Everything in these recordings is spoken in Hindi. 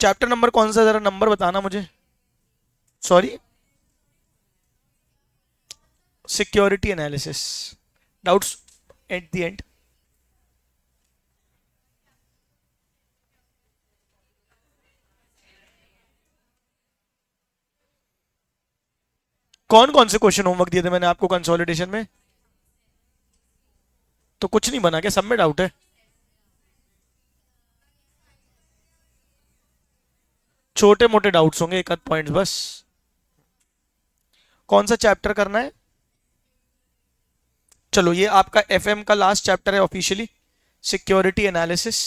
चैप्टर नंबर कौन सा, जरा नंबर बताना मुझे। Sorry, security analysis, doubts at the end. कौन कौन से क्वेश्चन होमवर्क दिए थे मैंने आपको कंसोलिडेशन में? तो कुछ नहीं बना क्या, सब में डाउट है? छोटे मोटे डाउट्स होंगे, एक आध पॉइंट्स बस। कौन सा चैप्टर करना है? चलो ये आपका एफएम का लास्ट चैप्टर है ऑफिशियली, सिक्योरिटी एनालिसिस।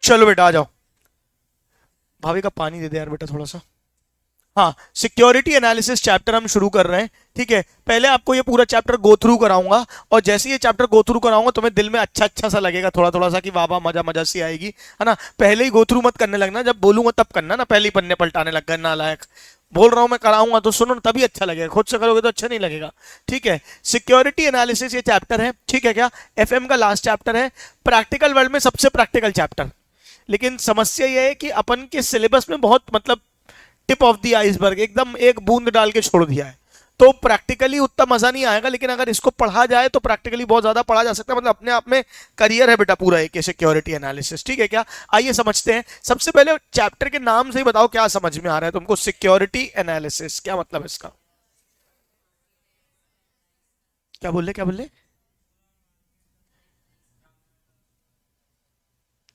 चलो बेटा आ जाओ, भाभी का पानी दे दे यार बेटा थोड़ा सा। हाँ, सिक्योरिटी एनालिसिस चैप्टर हम शुरू कर रहे हैं। ठीक है, पहले आपको ये पूरा चैप्टर गो थ्रू कराऊंगा, और जैसे ये चैप्टर गो थ्रू कराऊंगा तुम्हें दिल में अच्छा अच्छा सा लगेगा, थोड़ा थोड़ा सा कि वाह वाह मजा मजा सी आएगी, है ना। पहले ही गो थ्रू मत करने लगना, जब बोलूंगा तब करना ना, पहले ही पन्ने पलटाने लग गए नालायक। बोल रहा हूं मैं कराऊंगा तो सुनो, तभी अच्छा लगेगा, खुद से करोगे तो अच्छा नहीं लगेगा। ठीक है, सिक्योरिटी एनालिसिस ये चैप्टर है, ठीक है क्या, एफएम का लास्ट चैप्टर है, प्रैक्टिकल वर्ल्ड में सबसे प्रैक्टिकल चैप्टर। लेकिन समस्या यह है कि अपन के सिलेबस में बहुत मतलब टिप ऑफ द आइसबर्ग, एकदम एक बूंद डाल के छोड़ दिया है, तो प्रैक्टिकली उतना मजा नहीं आएगा। लेकिन अगर इसको पढ़ा जाए तो प्रैक्टिकली बहुत ज्यादा पढ़ा जा सकता है, मतलब अपने आप में करियर है बेटा पूरा एक सिक्योरिटी एनालिसिस। ठीक है क्या, आइए समझते हैं। सबसे पहले चैप्टर के नाम से ही बताओ क्या समझ में आ रहा है तुमको, सिक्योरिटी एनालिसिस क्या मतलब है इसका? क्या बोल रहे, क्या बोल रहे?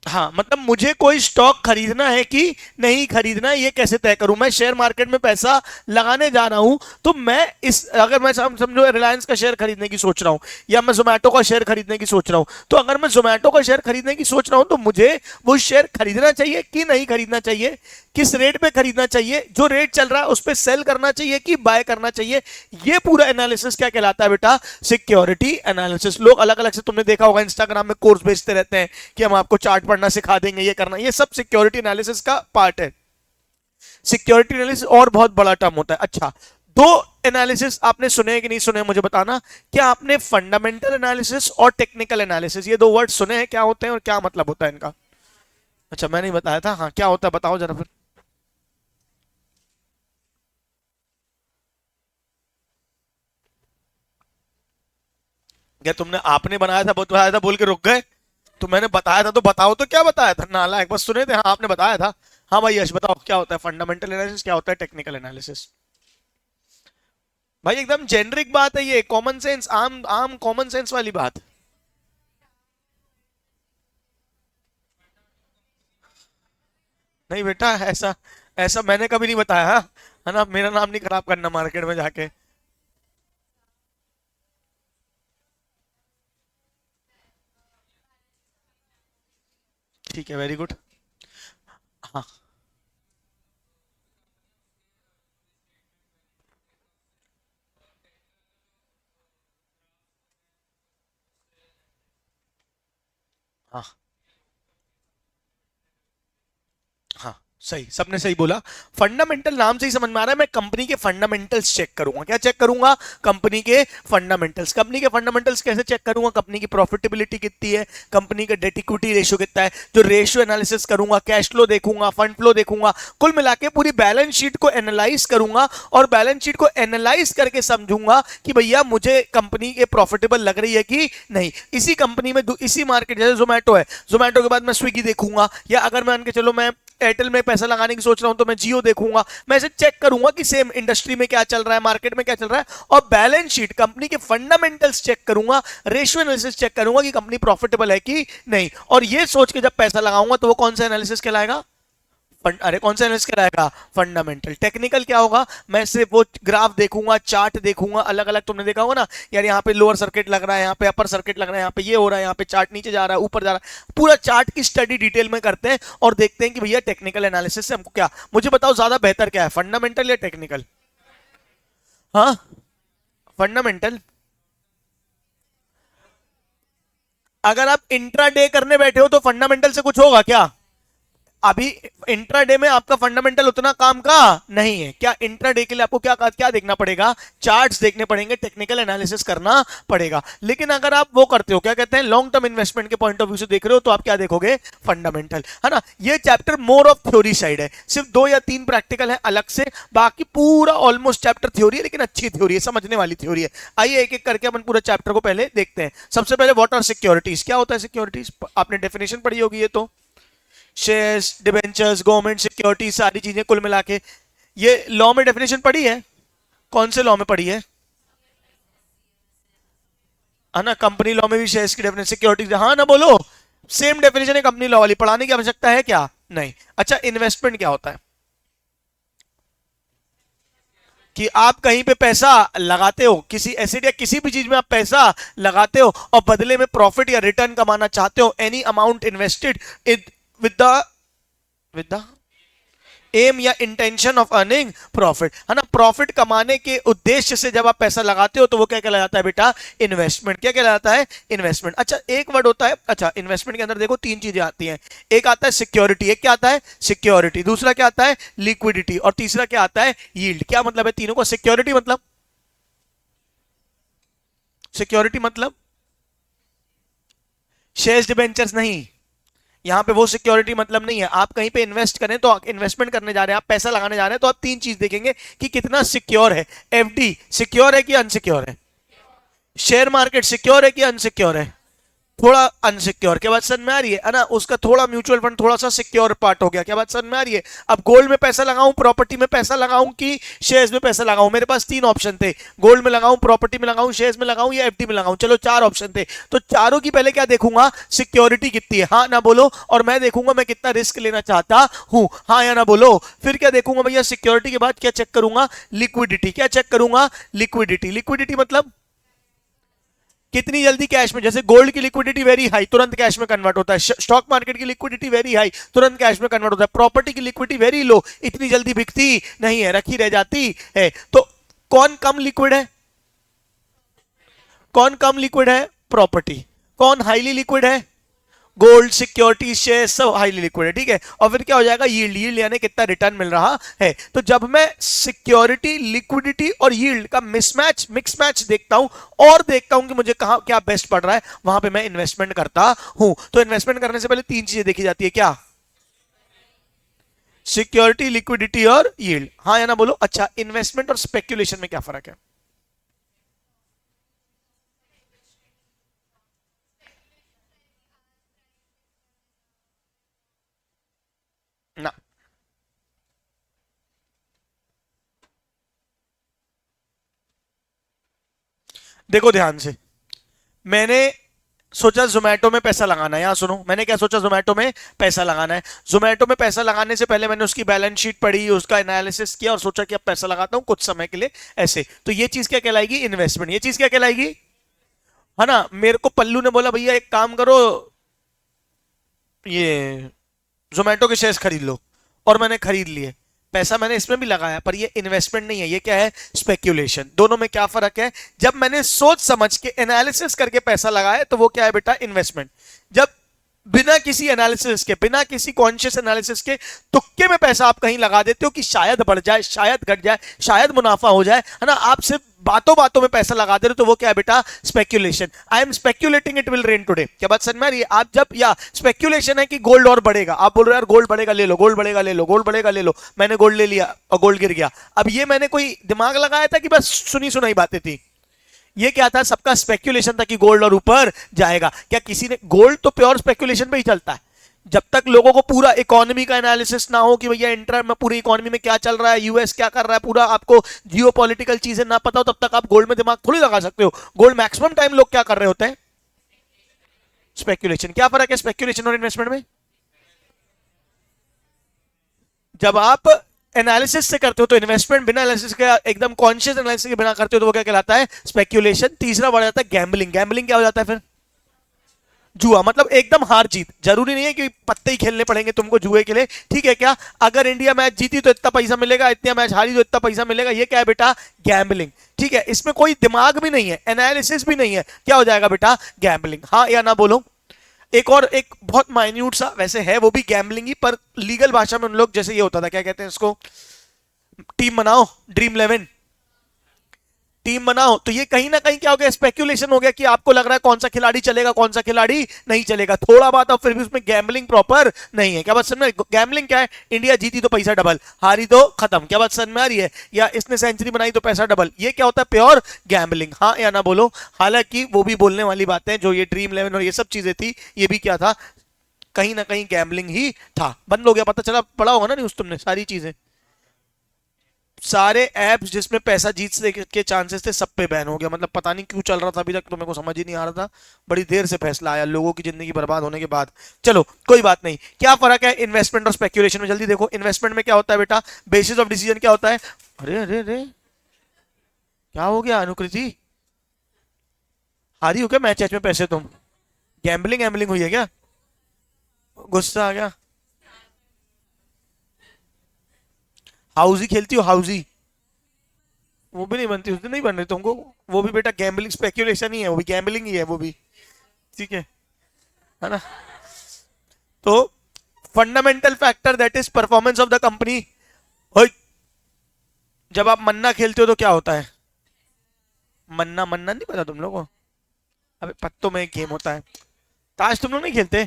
हाँ, मतलब मुझे कोई स्टॉक खरीदना है कि नहीं खरीदना है, ये कैसे तय करूं? मैं शेयर मार्केट में पैसा लगाने जा रहा हूं, तो मैं इस, अगर मैं समझो रिलायंस का शेयर खरीदने की सोच रहा हूं, या मैं जोमेटो का शेयर खरीदने की सोच रहा हूं, तो अगर मैं जोमेटो का शेयर खरीदने की सोच रहा हूं तो मुझे वो शेयर खरीदना चाहिए कि नहीं खरीदना चाहिए, किस रेट पे खरीदना चाहिए, जो रेट चल रहा है उस पर सेल करना चाहिए कि बाय करना चाहिए, ये पूरा एनालिसिस क्या कहलाता है बेटा? Security analysis. लोग अलग अलग से, तुमने देखा होगा इंस्टाग्राम में कोर्स बेचते रहते हैं कि हम आपको चार्ट पढ़ना सिखा देंगे, ये करना, ये सब सिक्योरिटी एनालिसिस का पार्ट है। सिक्योरिटी एनालिसिस और बहुत बड़ा टर्म होता है। अच्छा, दो एनालिसिस आपने सुने कि नहीं सुने मुझे बताना। क्या आपने फंडामेंटल एनालिसिस और टेक्निकल एनालिसिस, ये दो वर्ड सुने हैं, क्या होते हैं और क्या मतलब होता है इनका? अच्छा, मैंने बताया था, हाँ क्या होता है बताओ जरा फिर। क्या तुमने आपने बनाया था, बताया था बोल के रुक गए? तो मैंने बताया था तो बताओ, तो क्या बताया था नालायक, बस सुने थे, हाँ आपने बताया था। हाँ भाई यश बताओ क्या होता है फंडामेंटल एनालिसिस, क्या होता है टेक्निकल एनालिसिस? भाई एकदम जेनरिक बात है ये, कॉमन सेंस, आम आम कॉमन सेंस वाली बात। नहीं बेटा, ऐसा ऐसा मैंने कभी नहीं बताया, हाँ? है ना, मेरा नाम नहीं खराब करना मार्केट में जाके। ठीक है, वेरी गुड। हाँ हाँ हाँ, सही, सबने सही बोला। फंडामेंटल नाम से ही समझ में आ रहा है, मैं कंपनी के फंडामेंटल्स चेक करूंगा। क्या चेक करूंगा? कंपनी के फंडामेंटल्स। कंपनी के फंडामेंटल्स कैसे चेक करूंगा? कंपनी की प्रॉफिटेबिलिटी कितनी है, कंपनी का डेट इक्विटी रेशियो कितना है, जो रेशियो एनालिसिस करूंगा, कैश फ्लो देखूंगा, फंड फ्लो देखूंगा, कुल मिला के पूरी बैलेंस शीट को एनालाइज करूंगा, और बैलेंस शीट को एनालाइज करके समझूंगा कि भैया मुझे कंपनी ये प्रॉफिटेबल लग रही है कि नहीं। इसी कंपनी में इसी मार्केट, जैसे जोमेटो है, जोमेटो के बाद मैं स्विगी देखूंगा, या अगर मान के चलो मैं एयरटेल में पैसा लगाने की सोच रहा हूं तो मैं जियो देखूंगा। मैं इसे चेक करूंगा कि सेम इंडस्ट्री में क्या चल रहा है, मार्केट में क्या चल रहा है, और बैलेंस शीट कंपनी के फंडामेंटल्स चेक करूंगा, रेशियो एनालिसिस चेक करूंगा कि कंपनी प्रॉफिटेबल है कि नहीं। और ये सोच के जब पैसा लगाऊंगा तो वो कौन सा एनालिसिस कहलाएगा? अरे कौन सा एनालिसिस कराएगा? फंडामेंटल। टेक्निकल क्या होगा? मैं सिर्फ वो ग्राफ देखूंगा, चार्ट देखूंगा, अलग अलग, तुमने देखा होगा ना यार, यहाँ पे लोअर सर्किट लग रहा है, यहाँ पे अपर सर्किट लग रहा है, यहाँ पे ये हो रहा है, यहाँ पे चार्ट नीचे जा रहा है, ऊपर जा रहा है, पूरा चार्ट की स्टडी डिटेल में करते हैं और देखते हैं कि भैया टेक्निकल एनालिसिस से हमको क्या, मुझे बताओ ज्यादा बेहतर क्या है, फंडामेंटल या टेक्निकल? हाँ, फंडामेंटल। अगर आप इंट्रा डे करने बैठे हो तो फंडामेंटल से कुछ होगा क्या? अभी इंट्राडे में आपका फंडामेंटल उतना काम का नहीं है। क्या इंट्राडे के लिए आपको क्या क्या देखना पड़ेगा, चार्ट्स देखने पड़ेंगे, टेक्निकल एनालिसिस करना पड़ेगा। लेकिन अगर आप वो करते हो, क्या कहते हैं, लॉन्ग टर्म इन्वेस्टमेंट के पॉइंट ऑफ व्यू से देख रहे हो, तो आप क्या देखोगे, फंडामेंटल, है ना। ये chapter more of theory side है, सिर्फ 2 या 3 प्रैक्टिकल है अलग से, बाकी पूरा ऑलमोस्ट चैप्टर थ्योरी है, लेकिन अच्छी थ्योरी है, समझने वाली थ्योरी है। आइए एक एक करके अपन पूरा चैप्टर को पहले देखते हैं। सबसे पहले व्हाट आर सिक्योरिटीज, क्या होता है सिक्योरिटीज, आपने डेफिनेशन पढ़ी होगी ये तो, शेयर्स, डिबेंचर्स, गवर्नमेंट सिक्योरिटी, सारी चीजें कुल मिला के। ये लॉ में डेफिनेशन पढ़ी है, कौन से लॉ में पढ़ी है ना, कंपनी लॉ में भी शेयर्स की डेफिनेशन, सिक्योरिटीज, हाँ ना बोलो, सेम डेफिनेशन है कंपनी लॉ वाली, पढ़ाने की आवश्यकता है क्या, नहीं। अच्छा, इन्वेस्टमेंट क्या होता है, कि आप कहीं पे पैसा लगाते हो, किसी एसेट या किसी भी चीज में आप पैसा लगाते हो और बदले में प्रॉफिट या रिटर्न कमाना चाहते हो, any amount invested with the with the aim या इंटेंशन ऑफ अर्निंग प्रॉफिट, है ना। प्रॉफिट कमाने के उद्देश्य से जब आप पैसा लगाते हो तो वो क्या कहलाता है बेटा, इन्वेस्टमेंट। क्या कहलाता है, इन्वेस्टमेंट। अच्छा, एक वर्ड होता है, अच्छा इन्वेस्टमेंट के अंदर देखो 3 चीजें आती हैं, एक आता है सिक्योरिटी, एक क्या आता है, सिक्योरिटी, दूसरा क्या आता है, लिक्विडिटी, और तीसरा क्या आता है, यील्ड। क्या मतलब है तीनों को, सिक्योरिटी मतलब, सिक्योरिटी मतलब शेयर्स डिबेंचर्स नहीं, यहां पे वो सिक्योरिटी मतलब नहीं है। आप कहीं पे इन्वेस्ट करें तो इन्वेस्टमेंट करने जा रहे हैं, आप पैसा लगाने जा रहे हैं, तो आप 3 चीज देखेंगे कि कितना सिक्योर है। एफडी सिक्योर है कि अनसिक्योर है, शेयर मार्केट सिक्योर है कि अनसिक्योर है, थोड़ा अनसिक्योर। क्या बात समझ में आ रही है ना, उसका थोड़ा म्यूचुअल फंड थोड़ा सा सिक्योर पार्ट हो गया। क्या बात समझ में आ रही है। अब गोल्ड में पैसा लगाऊं, प्रॉपर्टी में पैसा लगाऊं कि शेयर्स में पैसा लगाऊं, मेरे पास 3 ऑप्शन थे, गोल्ड में लगाऊं, प्रॉपर्टी में लगाऊं, शेयर्स में लगाऊं या एफडी में लगाऊं। चलो 4 ऑप्शन थे, तो चारों की पहले क्या देखूंगा, सिक्योरिटी कितनी है, हाँ ना बोलो, और मैं देखूंगा मैं कितना रिस्क लेना चाहता हूं, हाँ या ना बोलो। फिर क्या देखूंगा भैया, सिक्योरिटी के बाद क्या चेक करूंगा, लिक्विडिटी। क्या चेक करूंगा, लिक्विडिटी। लिक्विडिटी मतलब कितनी जल्दी कैश में, जैसे गोल्ड की लिक्विडिटी वेरी हाई, तुरंत कैश में कन्वर्ट होता है। स्टॉक मार्केट की लिक्विडिटी वेरी हाई, तुरंत कैश में कन्वर्ट होता है। प्रॉपर्टी की लिक्विडिटी वेरी लो, इतनी जल्दी बिकती नहीं है, रखी रह जाती है। तो कौन कम लिक्विड है, कौन कम लिक्विड है, प्रॉपर्टी। कौन हाईली लिक्विड है, गोल्ड, सिक्योरिटी, शेयर, सब हाईली लिक्विड है, ठीक है। और फिर क्या हो जाएगा, यील्ड, यील्ड यानी कितना रिटर्न मिल रहा है। तो जब मैं सिक्योरिटी, लिक्विडिटी और यील्ड का मिसमैच, मिक्स मैच देखता हूं और देखता हूं कि मुझे कहां क्या बेस्ट पड़ रहा है, वहां पे मैं इन्वेस्टमेंट करता हूं। तो इन्वेस्टमेंट करने से पहले 3 चीजें देखी जाती है, क्या, सिक्योरिटी, लिक्विडिटी और यील्ड, हाँ या ना बोलो। अच्छा, इन्वेस्टमेंट और स्पेक्यूलेशन में क्या फर्क है ना, देखो ध्यान से। मैंने सोचा जोमेटो में पैसा लगाना है, यहां सुनो, मैंने क्या सोचा, जोमेटो में पैसा लगाना है। जोमेटो में पैसा लगाने से पहले मैंने उसकी बैलेंस शीट पढ़ी, उसका एनालिसिस किया और सोचा कि अब पैसा लगाता हूं कुछ समय के लिए ऐसे। तो ये चीज क्या कहलाएगी, इन्वेस्टमेंट। ये चीज क्या कहलाएगी, है ना। मेरे को पल्लू ने बोला भैया एक काम करो, ये जोमेटो के शेयर्स खरीद लो, और मैंने खरीद लिए, पैसा मैंने इसमें भी लगाया, पर ये इन्वेस्टमेंट नहीं है, ये क्या है, स्पेक्यूलेशन। दोनों में क्या फर्क है, जब मैंने सोच समझ के एनालिसिस करके पैसा लगाया तो वो क्या है बेटा, इन्वेस्टमेंट। जब बिना किसी एनालिसिस के, बिना किसी कॉन्शियस एनालिसिस के तुक्के में पैसा आप कहीं लगा देते हो कि शायद बढ़ जाए, शायद घट जाए, शायद मुनाफा हो जाए, है ना, आप सिर्फ बातों बातों में पैसा लगा दे रहे हो, तो वो क्या है बेटा, speculation. I am speculating it will rain today. क्या बात समझ में आ रही है। आप जब, या स्पेक्यूलेशन है कि गोल्ड और बढ़ेगा, आप बोल रहे हो यार गोल्ड बढ़ेगा ले लो, गोल्ड बढ़ेगा ले लो, गोल्ड बढ़ेगा ले लो, मैंने गोल्ड ले लिया और गोल्ड गिर गया। अब ये मैंने कोई दिमाग लगाया था कि बस सुनी सुनाई बातें थी, ये क्या था, सबका स्पेक्यूलेशन था कि गोल्ड और ऊपर जाएगा। क्या किसी ने, गोल्ड तो प्योर स्पेक्यूलेशन पे ही चलता है, जब तक लोगों को पूरा इकोनॉमी का एनालिसिस ना हो कि भैया इंटर में पूरी इकोनॉमी में क्या चल रहा है, यूएस क्या कर रहा है, पूरा आपको जियोपॉलिटिकल चीजें ना पता हो, तब तक आप गोल्ड में दिमाग थोड़ी लगा सकते हो। गोल्ड मैक्सिमम टाइम लोग क्या कर रहे होते हैं, स्पेक्यूलेशन। क्या फर्क है स्पेक्यूलेशन और इन्वेस्टमेंट में, जब आप एनालिसिस से करते हो तो इन्वेस्टमेंट, बिना एनालिसिस के, एकदम कॉन्शियस एनालिसिस के बिना करते हो तो वो क्या कहलाता है, स्पेक्यूलेशन। तीसरा बढ़ जाता है गैम्बलिंग। गैम्बलिंग क्या हो जाता है फिर, जुआ, मतलब एकदम हार जीत। जरूरी नहीं है कि पत्ते ही खेलने पड़ेंगे तुमको जुए के लिए, ठीक है क्या, अगर इंडिया मैच जीती तो इतना पैसा मिलेगा, इतना मैच हारी तो इतना पैसा मिलेगा, ये क्या है बेटा, गैम्बलिंग, ठीक है। इसमें कोई दिमाग भी नहीं है, एनालिसिस भी नहीं है, क्या हो जाएगा बेटा, गैम्बलिंग, हाँ या ना बोलो। एक और एक बहुत माइन्यूट सा वैसे है, वो भी गैम्बलिंग ही, पर लीगल भाषा में उन लोग जैसे ये होता था, क्या कहते हैं इसको, टीम बनाओ, ड्रीम 11, टीम बनाओ, तो ये कहीं ना कहीं क्या हो गया, स्पेक्यूलेशन हो गया कि आपको लग रहा है कौन सा खिलाड़ी चलेगा कौन सा खिलाड़ी नहीं चलेगा, थोड़ा बात, और फिर भी उसमें गैम्बलिंग प्रॉपर नहीं है। क्या बात समझ में, गैम्बलिंग क्या है, इंडिया जीती तो पैसा डबल, हारी तो खत्म, क्या बात समझ में आ रही है, या इसने सेंचुरी बनाई तो पैसा डबल, ये क्या होता है, प्योर गैम्बलिंग, हाँ या ना बोलो। हालांकि वो भी बोलने वाली बातें, जो ये ड्रीम 11 और ये सब चीजें थी, ये भी क्या था, कहीं ना कहीं गैम्बलिंग ही था, बंद हो गया, पता चला, पड़ा होगा ना न्यूज तुमने, सारी चीजें, सारे ऐप्स जिसमें पैसा जीतने के चांसेस थे सब पे बैन हो गया, मतलब पता नहीं क्यों चल रहा था अभी तक, तो मेरे को समझ ही नहीं आ रहा था, बड़ी देर से फैसला आया लोगों की जिंदगी बर्बाद होने के बाद। चलो कोई बात नहीं, क्या फर्क है इन्वेस्टमेंट और स्पेक्यूलेशन में, जल्दी देखो, इन्वेस्टमेंट में क्या होता है बेटा, बेसिस ऑफ डिसीजन क्या होता है, अरे अरे अरे, क्या हो गया अनुकृति, हारी हो क्या मैच में पैसे तुम, गैम्बलिंग गैम्बलिंग हुई है क्या, गुस्सा आ गया, हाउजी खेलती हो हाउजी, वो भी नहीं बनती, उस दिन नहीं बन रही तुमको, वो भी बेटा गैम्बलिंग स्पेक्यूलेशन ही है, वो भी गैम्बलिंग ही है वो भी, ठीक है ना। तो fundamental factor that is performance of the company, जब आप मन्ना खेलते हो तो क्या होता है, मन्ना मन्ना नहीं पता तुम लोगों को, अबे पत्तों में एक गेम होता है, ताश तुम लोग नहीं खेलते,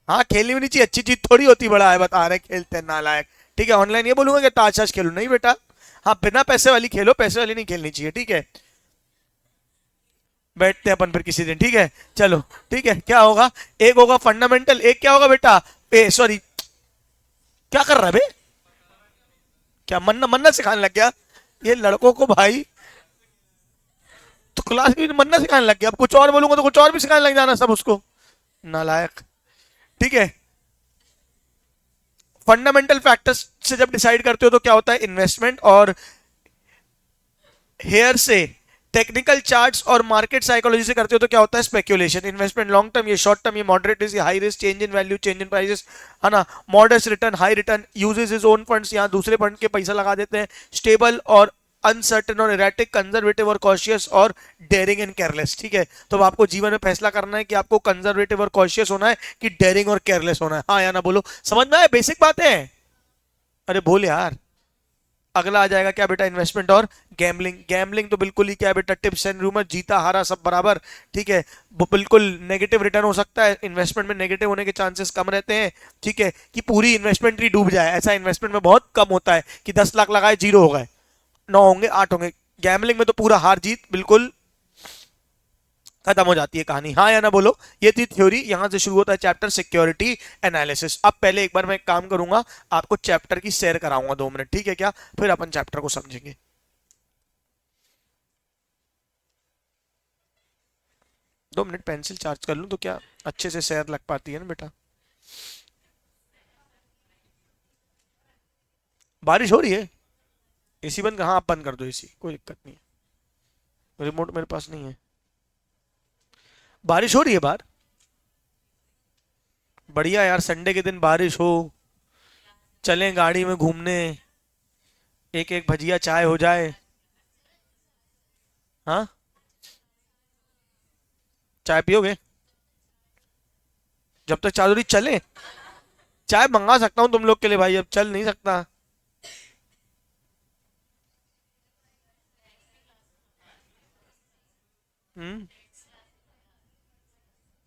हाँ खेलनी भी नहीं चाहिए, अच्छी चीज थोड़ी होती, बड़ा है बता रहे खेलते हैं नालायक, ठीक है, ऑनलाइन ये बोलूंगा कि ताश ताश खेलो, नहीं बेटा, हाँ बिना पैसे वाली खेलो, पैसे वाली नहीं खेलनी चाहिए, ठीक है, बैठते हैं अपन फिर किसी दिन, ठीक है, चलो, ठीक है, क्या होगा, एक होगा फंडामेंटल, एक क्या होगा बेटा, ए सॉरी, क्या कर रहा है बे, क्या मन्ना मन्ना सिखाने लग गया, ये लड़कों को भाई, तो क्लास में मन्ना सिखाने लग गया, अब कुछ और बोलूंगा तो कुछ और भी सिखाने लग जाना सब उसको, नालायक, ठीक है। फंडामेंटल फैक्टर्स से जब डिसाइड करते हो तो क्या होता है इन्वेस्टमेंट, और हेयर से टेक्निकल चार्ट्स और मार्केट साइकोलॉजी से करते हो तो क्या होता है स्पेक्यूलेशन, इन्वेस्टमेंट लॉन्ग टर्म, ये शॉर्ट टर्म, ये मॉडरेट रिस्क, ये high risk, change in value, change in prices, है ना, moderate return, high return, uses his own funds, यहाँ दूसरे फंड के पैसा लगा देते हैं, स्टेबल और अनसर्टन और इरेटिक, कंजर्वेटिव और कॉशियस, और डेयरिंग एंड केयरलेस, ठीक है। तो अब आपको जीवन में फैसला करना है कि आपको कंजर्वेटिव और कॉशियस होना है कि डेयरिंग और केयरलेस होना है, हाँ या ना बोलो, समझ में आया, बेसिक बात है, अरे बोल यार। अगला आ जाएगा क्या बेटा, इन्वेस्टमेंट और गैम्बलिंग, गैम्बलिंग तो बिल्कुल ही क्या है बेटा, टिप्स एंड रूमर, जीता हारा सब बराबर, ठीक है, वो बिल्कुल नेगेटिव रिटर्न हो सकता है, इन्वेस्टमेंट में नेगेटिव होने के चांसेस कम रहते हैं, ठीक है, कि पूरी इन्वेस्टमेंट ही डूब जाए, ऐसा इन्वेस्टमेंट में बहुत कम होता है कि 10 लाख लगाए जीरो हो गए, 9 होंगे 8 होंगे, गैम्बलिंग में तो पूरा हार जीत बिल्कुल खत्म हो जाती है कहानी, हाँ या ना बोलो। ये थी थ्योरी, यहां से शुरू होता है चैप्टर सिक्योरिटी एनालिसिस। अब पहले एक बार मैं एक काम करूंगा, आपको चैप्टर की शेयर कराऊंगा 2 मिनट, ठीक है क्या, फिर अपन चैप्टर को समझेंगे। 2 मिनट पेंसिल चार्ज कर लूं तो क्या अच्छे से शेयर लग पाती है ना बेटा। बारिश हो रही है, एसी बंद, हाँ आप बंद कर दो एसी, कोई दिक्कत नहीं है, रिमोट मेरे पास नहीं है। बारिश हो रही है बाहर, बढ़िया यार, संडे के दिन बारिश हो, चलें गाड़ी में घूमने, एक एक भजिया चाय हो जाए, हाँ, चाय पियोगे, जब तक चादरी चले, चाय मंगा सकता हूँ तुम लोग के लिए भाई, अब चल नहीं सकता। हम्म,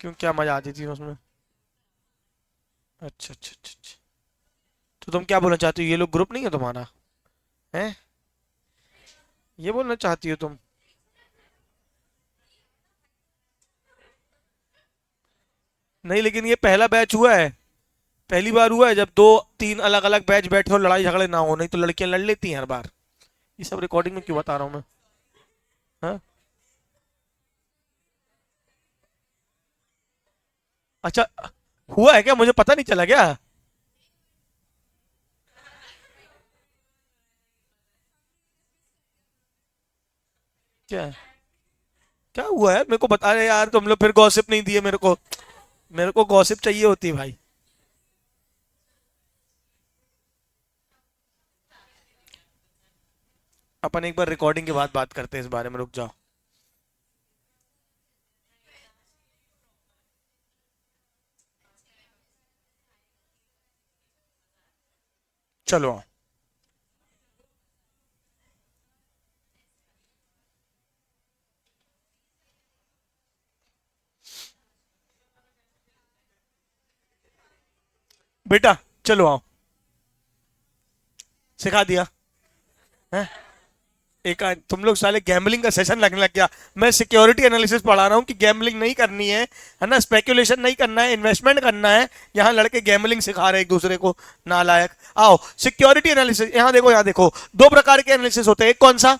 क्यों, क्या मजा आती थी उसमें, अच्छा अच्छा अच्छा अच्छा, तो तुम क्या बोलना चाहती हो, ये लोग ग्रुप नहीं है तुम्हारा, है, ये बोलना चाहती हो तुम, नहीं लेकिन ये पहला बैच हुआ है, पहली बार हुआ है जब 2 3 अलग अलग बैच बैठे और लड़ाई झगड़े ना हो, नहीं तो लड़कियां लड़ लेती हैं हर बार, ये सब रिकॉर्डिंग में क्यों बता रहा हूँ मैं, हाँ, अच्छा, हुआ है क्या, मुझे पता नहीं चला क्या, क्या क्या हुआ है, मेरे को बता रहे यार तुम लोग, फिर गॉसिप नहीं दिए मेरे को, मेरे को गॉसिप चाहिए होती है भाई। अपन एक बार रिकॉर्डिंग के बाद बात करते हैं इस बारे में, रुक जाओ। चलो बेटा, चलो आओ, सिखा दिया है। तुम लोग साले गैम्बलिंग का सेशन लगने लग गया। मैं सिक्योरिटी एनालिसिस पढ़ा रहा हूँ कि गैम्बलिंग नहीं करनी है ना, स्पेकुलेशन नहीं करना है, इन्वेस्टमेंट करना है। यहाँ लड़के गैम्बलिंग सिखा रहे हैं एक दूसरे को, नालायक। आओ सिक्योरिटी एनालिसिस, यहाँ देखो दो प्रकार के एनालिसिस होते हैं। एक कौन सा?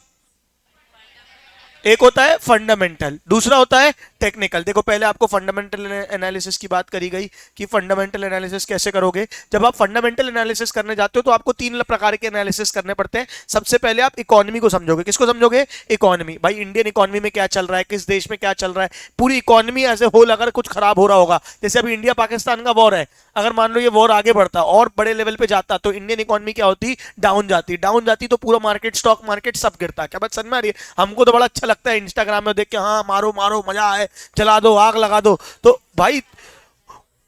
एक होता है फंडामेंटल, दूसरा होता है टेक्निकल। देखो पहले आपको फंडामेंटल एनालिसिस की बात करी गई कि फंडामेंटल एनालिसिस कैसे करोगे। जब आप फंडामेंटल एनालिसिस करने जाते हो तो आपको तीन प्रकार के एनालिसिस करने पड़ते हैं। सबसे पहले आप इकोनॉमी को समझोगे। किसको समझोगे? इकोनॉमी। भाई इंडियन इकोनॉमी में क्या चल रहा है, किस देश में क्या चल रहा है, पूरी इकोनॉमी एज ए होल अगर कुछ खराब हो रहा होगा, जैसे अभी इंडिया पाकिस्तान का वॉर है, अगर मान लो ये वॉर आगे बढ़ता और बड़े लेवल पे जाता तो इंडियन इकोनॉमी क्या होती? डाउन जाती। डाउन जाती तो पूरा मार्केट, स्टॉक मार्केट सब गिरता। क्या बात समझ में आ रही है? हमको तो बड़ा अच्छा लगता है इंस्टाग्राम में देख के, हाँ मारो मारो मजा आए, जला दो, आग लगा दो। तो भाई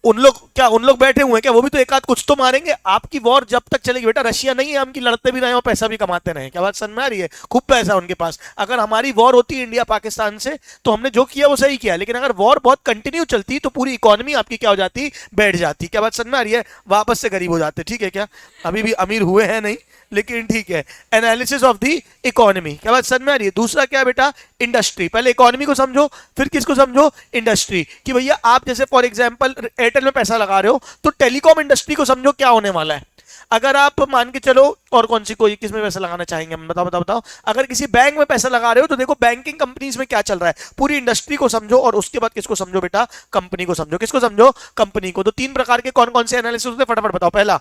उन लोग बैठे हुए हैं क्या? वो भी तो एक आध कुछ तो मारेंगे। आपकी वॉर जब तक चलेगी बेटा, रशिया नहीं है हम की लड़ते भी रहे और पैसा भी कमाते रहे। क्या बात समझ में आ रही है? खूब पैसा है उनके पास। अगर हमारी वॉर होती इंडिया पाकिस्तान से तो हमने जो किया वो सही किया, लेकिन अगर वॉर बहुत कंटिन्यू चलती तो पूरी इकोनॉमी आपकी क्या हो जाती? बैठ जाती। क्या बात समझ में आ रही है? वापस से गरीब हो जाते। ठीक है क्या? अभी भी अमीर हुए हैं नहीं, लेकिन ठीक है। एनालिसिस ऑफ द इकोनॉमी, क्या बात समझ में आ रही है? दूसरा क्या है बेटा? इंडस्ट्री। पहले इकोनॉमी को समझो, फिर किसको समझो? इंडस्ट्री। कि भैया आप जैसे फॉर एग्जांपल एयरटेल में पैसा लगा रहे हो तो टेलीकॉम इंडस्ट्री को समझो क्या होने वाला है। अगर आप मान के चलो, और कौन सी कोई किस में पैसा लगाना चाहेंगे हम? बताओ बताओ बताओ। अगर किसी बैंक में पैसा लगा रहे हो तो देखो बैंकिंग कंपनीज में क्या चल रहा है, पूरी इंडस्ट्री को समझो। और उसके बाद किसको समझो बेटा? कंपनी को समझो। किसको समझो? कंपनी को। तो तीन प्रकार के कौन कौन से एनालिसिस होते हैं फटाफट बताओ। पहला,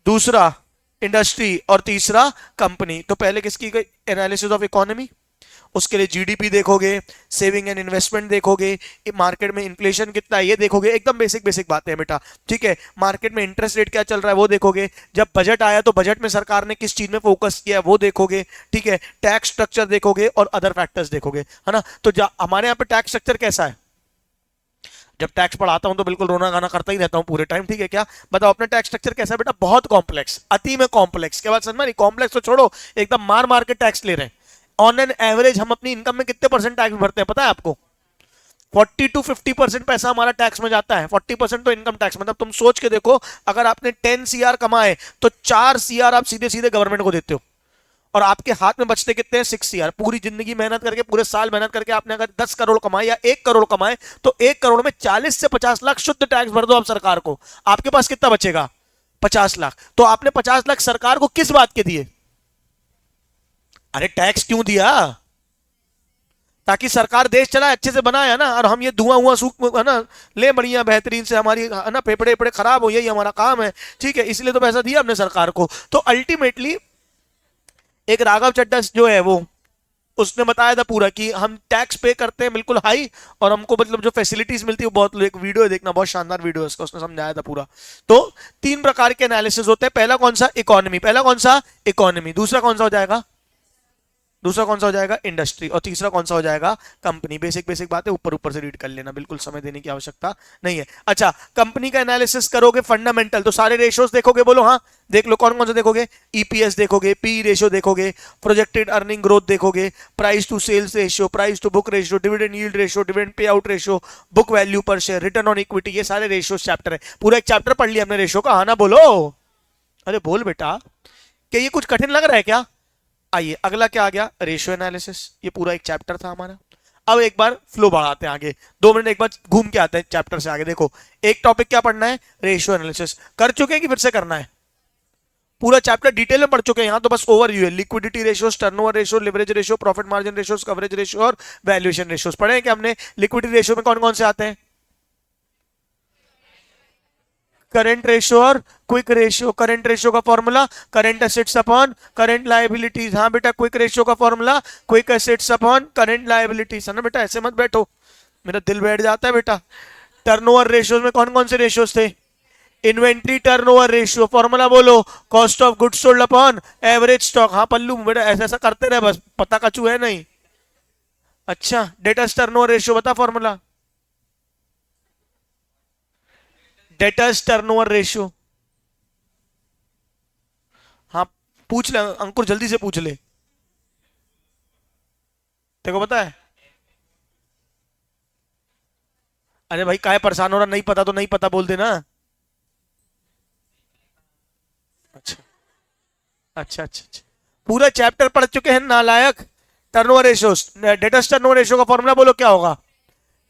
दूसरा इंडस्ट्री, और तीसरा कंपनी। तो पहले किसकी एनालिसिस ऑफ इकोनॉमी, उसके लिए जीडीपी देखोगे, सेविंग एंड इन्वेस्टमेंट देखोगे, मार्केट में इन्फ्लेशन कितना है ये देखोगे। एकदम बेसिक बेसिक बातें हैं बेटा, ठीक है। मार्केट में इंटरेस्ट रेट क्या चल रहा है वो देखोगे। जब बजट आया तो बजट में सरकार ने किस चीज में फोकस किया वो देखोगे, ठीक है। टैक्स स्ट्रक्चर देखोगे और अदर फैक्टर्स देखोगे, है ना। तो हमारे यहाँ पे टैक्स स्ट्रक्चर कैसा है? जब टैक्स पढ़ाता हूं तो बिल्कुल रोना गाना करता ही रहता हूं पूरे टाइम, ठीक है क्या? बताओ अपना टैक्स स्ट्रक्चर कैसा है बेटा? बहुत कॉम्प्लेक्स, अति में कॉम्प्लेक्स। क्या बात समझ में? कॉम्प्लेक्स तो छोड़ो, एकदम मार मार के टैक्स ले रहे हैं। ऑन एन एवरेज हम अपनी इनकम में कितने परसेंट टैक्स भरते हैं पता है आपको? 40 to 50% पैसा हमारा टैक्स में जाता है। 40% तो इनकम टैक्स। मतलब तुम सोच के देखो, अगर आपने 10 CR कमाए तो 4 CR आप सीधे सीधे गवर्नमेंट को देते हो, और आपके हाथ में बचते कितने हैं? 6 CR। पूरी जिंदगी मेहनत करके, पूरे साल मेहनत करके आपने अगर 10 करोड़ कमाए या 1 करोड़ कमाए तो 1 करोड़ में 40 से 50 लाख शुद्ध टैक्स भर दो आप सरकार को, आपके पास कितना बचेगा? 50 लाख। तो आपने 50 लाख सरकार को किस बात के दिए? अरे टैक्स क्यों दिया? ताकि सरकार देश चलाए, अच्छे से बनाए, है ना। और हम ये धुआं हुआ सूख, है ना, ले बढ़िया बेहतरीन से, हमारी है ना फेफड़े फेफड़े खराब हो, यही हमारा काम है, ठीक है। इसलिए तो पैसा दिया हमने सरकार को। तो अल्टीमेटली एक राघव चड्ढा जो है वो, उसने बताया था पूरा कि हम टैक्स पे करते हैं बिल्कुल हाई, और हमको मतलब जो फैसिलिटीज मिलती है बहुत। एक वीडियो है देखना, बहुत शानदार वीडियो है उसका, उसने समझाया था पूरा। तो तीन प्रकार के एनालिसिस होते हैं। पहला कौन सा? इकोनॉमी। पहला कौन सा? इकोनॉमी। दूसरा कौन सा हो जाएगा? दूसरा कौन सा हो जाएगा? इंडस्ट्री। और तीसरा कौन सा हो जाएगा? कंपनी। बेसिक बेसिक बातें ऊपर ऊपर से रीड कर लेना, बिल्कुल समय देने की आवश्यकता नहीं है। अच्छा, कंपनी का एनालिसिस करोगे फंडामेंटल, तो सारे रेशियोज देखोगे, बोलो हाँ। देख लो कौन कौन से देखोगे? ईपीएस देखोगे, पी रेशियो देखोगे, प्रोजेक्टेड अर्निंग ग्रोथ देखोगे, price to sales ratio, price to book ratio, dividend yield ratio, dividend pay out ratio, book value per share, return on equity. ये सारे रेशियोज चैप्टर है। पूरा एक चैप्टर पढ़ लिया हमने रेशियो का, हाँ ना बोलो। अरे बोल बेटा, क्या ये कुछ कठिन लग रहा है क्या? आइए अगला क्या आ गया? Ratio analysis. ये पूरा एक चैप्टर था हमारा। अब एक बार फ्लो बढ़ाते हैं आगे, 2 मिनट एक बार घूम के आते हैं चैप्टर से आगे। देखो एक टॉपिक क्या पढ़ना है? Ratio analysis. कर चुके हैं कि फिर से करना है? पूरा चैप्टर डिटेल में पढ़ चुके हैं, यहां तो बस ओवरव्यू है। Liquidity ratios, turnover ratio, leverage ratio, profit margin ratios, coverage ratio और वैल्यूएशन रेशियोज पढ़े हैं क्या हमने? लिक्विडिटी रेशियो में कौन कौन से आते हैं? करंट रेशियो और क्विक रेशियो। करंट रेशियो का formula current assets upon current liabilities. हाँ बेटा, क्विक रेशियो का formula quick assets upon current liabilities, है ना बेटा। ऐसे मत बैठो, मेरा दिल बैठ जाता है बेटा। टर्नओवर रेशियोज में कौन कौन से रेशियोज थे? इन्वेंट्री टर्नओवर रेशियो, फॉर्मूला बोलो cost of goods sold upon average stock. हाँ पल्लू बेटा, ऐसा ऐसा करते रहे बस, पता कचू है नहीं। अच्छा, डेटर्स टर्नओवर रेशियो बता फॉर्मूला। डेटर्स टर्नओवर रेशियो, पूछ ले अंकुर, जल्दी से पूछ ले। तेरे को पता है? अरे भाई काहे परेशान हो रहा, नहीं पता तो नहीं पता बोल देना। अच्छा अच्छा अच्छा अच्छा, पूरा चैप्टर पढ़ चुके हैं नालायक। Turnover ratios, debtors turnover ratio का फॉर्मूला बोलो क्या होगा?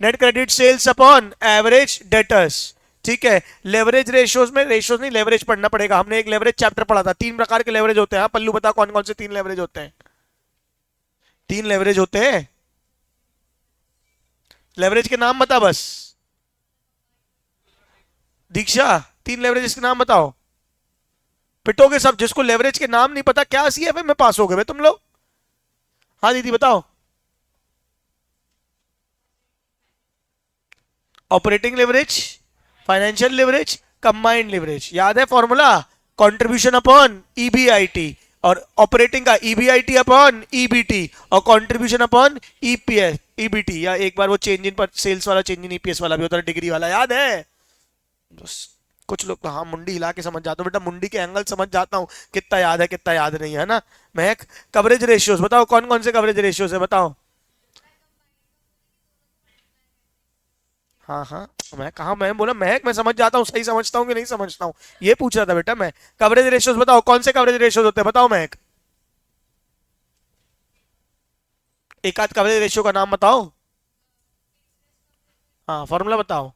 Net credit sales upon average debtors. ठीक है, लेवरेज रेशियोज में, रेशियोज नहीं लेवरेज पढ़ना पड़ेगा, हमने एक लेवरेज चैप्टर पढ़ा था। 3 प्रकार के लेवरेज होते हैं। हाँ पल्लू बता कौन कौन से 3 लेवरेज होते हैं? 3 लेवरेज होते हैं। लेवरेज के नाम बता बस। दीक्षा, 3 लेवरेज के नाम बताओ। पिटोगे सब, जिसको लेवरेज के नाम नहीं पता क्या सीएफए में पास हो गए तुम लोग? हाँ दीदी बताओ। Operating leverage, financial leverage, combined leverage. याद है फॉर्मूला? कंट्रीब्यूशन अपॉन ईबीआईटी, और ऑपरेटिंग का ईबीआईटी अपॉन ईबीटी, और कंट्रीब्यूशन अपॉन ईपीएस ईबीटी। या एक बार वो चेंज इन पर सेल्स वाला चेंज इन ईपीएस वाला भी होता है, डिग्री वाला। याद है? बस कुछ लोग तो हाँ मुंडी हिला के समझ जाता हूँ बेटा, मुंडी के एंगल समझ जाता हूँ, कितना याद है कितना याद नहीं है ना। महक, कवरेज रेशियोज बताओ, कौन कौन से कवरेज रेशियोज है बताओ। हाँ हाँ, मैं कहा, मैं बोला महक मैं समझ जाता हूँ, सही समझता हूँ कि नहीं समझता हूँ, ये पूछ रहा था बेटा मैं। कवरेज रेशियोज बताओ, कौन से कवरेज रेशियोज होते हैं बताओ महक। एक आध कवरेज रेशियो का नाम बताओ। हाँ फॉर्मूला बताओ।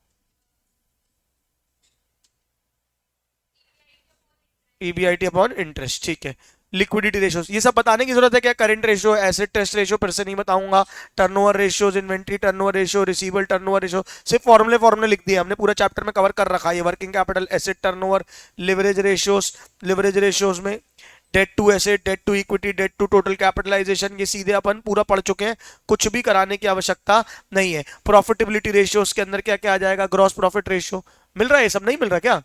EBIT upon interest. ठीक है, लिक्विडिटी रेशियोज ये सब बताने की जरूरत है क्या? Current ratio, asset test ratio फिर से नहीं बताऊंगा। Turnover ratios, inventory turnover ratio, receivable turnover ratio, सिर्फ फॉर्मूले फॉर्मूले लिख दिए हमने, पूरा चैप्टर में कवर कर रखा है। Working capital, asset turnover, leverage ratios, leverage ratios में debt to asset, debt to equity, debt to total capitalisation, ये सीधे अपन पूरा पढ़ चुके हैं, कुछ भी कराने की आवश्यकता नहीं है। प्रॉफिटेबिलिटी रेशियोज के अंदर क्या क्या आ जाएगा? Gross profit ratio. मिल रहा है? ये सब नहीं मिल रहा क्या?